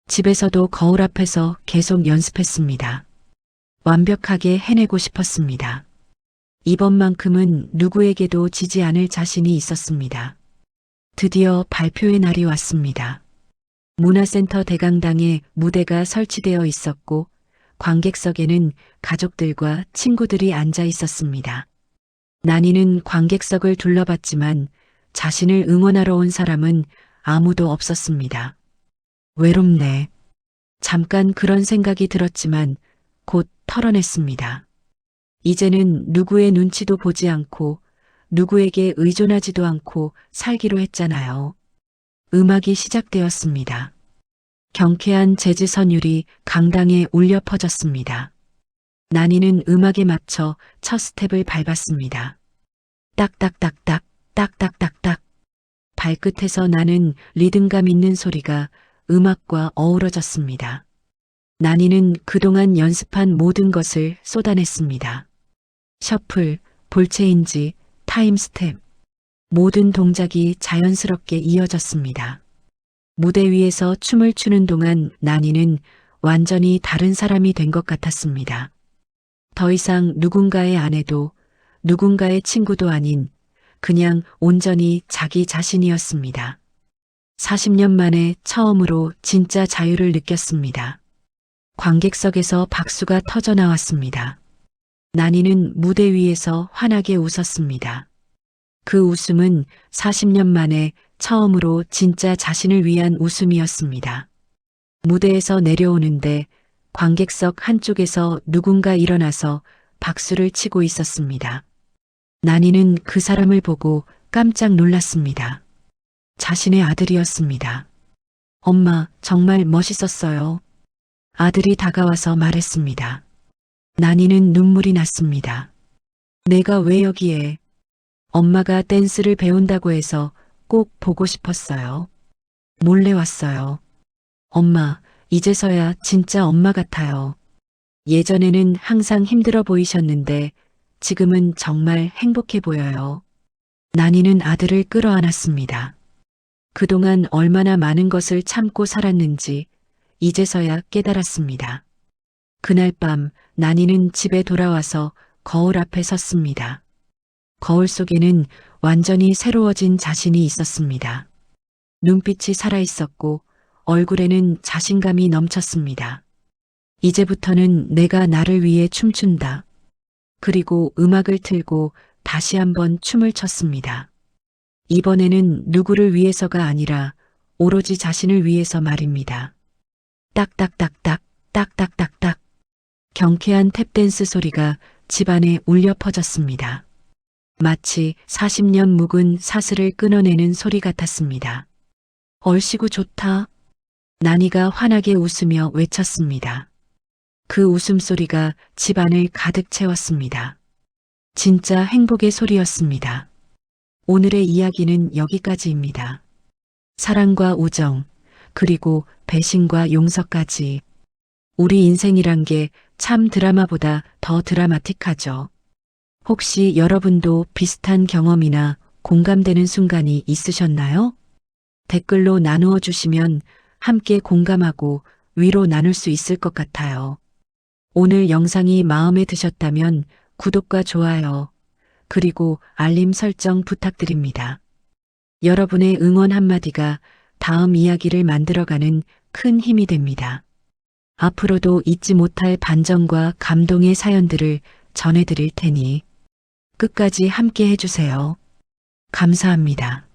집에서도 거울 앞에서 계속 연습했습니다. 완벽하게 해내고 싶었습니다. 이번만큼은 누구에게도 지지 않을 자신이 있었습니다. 드디어 발표의 날이 왔습니다. 문화센터 대강당에 무대가 설치되어 있었고 관객석에는 가족들과 친구들이 앉아 있었습니다. 난이는 관객석을 둘러봤지만 자신을 응원하러 온 사람은 아무도 없었습니다. 외롭네. 잠깐 그런 생각이 들었지만 곧 털어냈습니다. 이제는 누구의 눈치도 보지 않고 누구에게 의존하지도 않고 살기로 했잖아요. 음악이 시작되었습니다. 경쾌한 재즈 선율이 강당에 울려 퍼졌습니다. 난이는 음악에 맞춰 첫 스텝을 밟았습니다. 딱딱딱딱, 딱딱딱딱. 발끝에서 나는 리듬감 있는 소리가 음악과 어우러졌습니다. 난이는 그동안 연습한 모든 것을 쏟아냈습니다. 셔플, 볼체인지, 타임 스텝. 모든 동작이 자연스럽게 이어졌습니다. 무대 위에서 춤을 추는 동안 난이는 완전히 다른 사람이 된 것 같았습니다. 더 이상 누군가의 아내도 누군가의 친구도 아닌 그냥 온전히 자기 자신이었습니다. 40년 만에 처음으로 진짜 자유를 느꼈습니다. 관객석에서 박수가 터져 나왔습니다. 나니는 무대 위에서 환하게 웃었습니다. 그 웃음은 40년 만에 처음으로 진짜 자신을 위한 웃음이었습니다. 무대에서 내려오는데 관객석 한쪽에서 누군가 일어나서 박수를 치고 있었습니다. 나니는 그 사람을 보고 깜짝 놀랐습니다. 자신의 아들이었습니다. 엄마, 정말 멋있었어요. 아들이 다가와서 말했습니다. 나니는 눈물이 났습니다. 내가 왜 여기에? 엄마가 댄스를 배운다고 해서 꼭 보고 싶었어요. 몰래 왔어요. 엄마, 이제서야 진짜 엄마 같아요. 예전에는 항상 힘들어 보이셨는데 지금은 정말 행복해 보여요. 나니는 아들을 끌어안았습니다. 그동안 얼마나 많은 것을 참고 살았는지 이제서야 깨달았습니다. 그날 밤 나니는 집에 돌아와서 거울 앞에 섰습니다. 거울 속에는 완전히 새로워진 자신이 있었습니다. 눈빛이 살아있었고 얼굴에는 자신감이 넘쳤습니다. 이제부터는 내가 나를 위해 춤춘다. 그리고 음악을 틀고 다시 한번 춤을 췄습니다. 이번에는 누구를 위해서가 아니라 오로지 자신을 위해서 말입니다. 딱딱딱딱, 딱딱딱딱. 경쾌한 탭댄스 소리가 집안에 울려 퍼졌습니다. 마치 40년 묵은 사슬을 끊어내는 소리 같았습니다. 얼씨구 좋다. 나니가 환하게 웃으며 외쳤습니다. 그 웃음소리가 집안을 가득 채웠습니다. 진짜 행복의 소리였습니다. 오늘의 이야기는 여기까지입니다. 사랑과 우정, 그리고 배신과 용서까지. 우리 인생이란 게 참 드라마보다 더 드라마틱하죠. 혹시 여러분도 비슷한 경험이나 공감되는 순간이 있으셨나요? 댓글로 나누어 주시면 함께 공감하고 위로 나눌 수 있을 것 같아요. 오늘 영상이 마음에 드셨다면 구독과 좋아요, 그리고 알림 설정 부탁드립니다. 여러분의 응원 한마디가 다음 이야기를 만들어가는 큰 힘이 됩니다. 앞으로도 잊지 못할 반전과 감동의 사연들을 전해드릴 테니 끝까지 함께 해주세요. 감사합니다.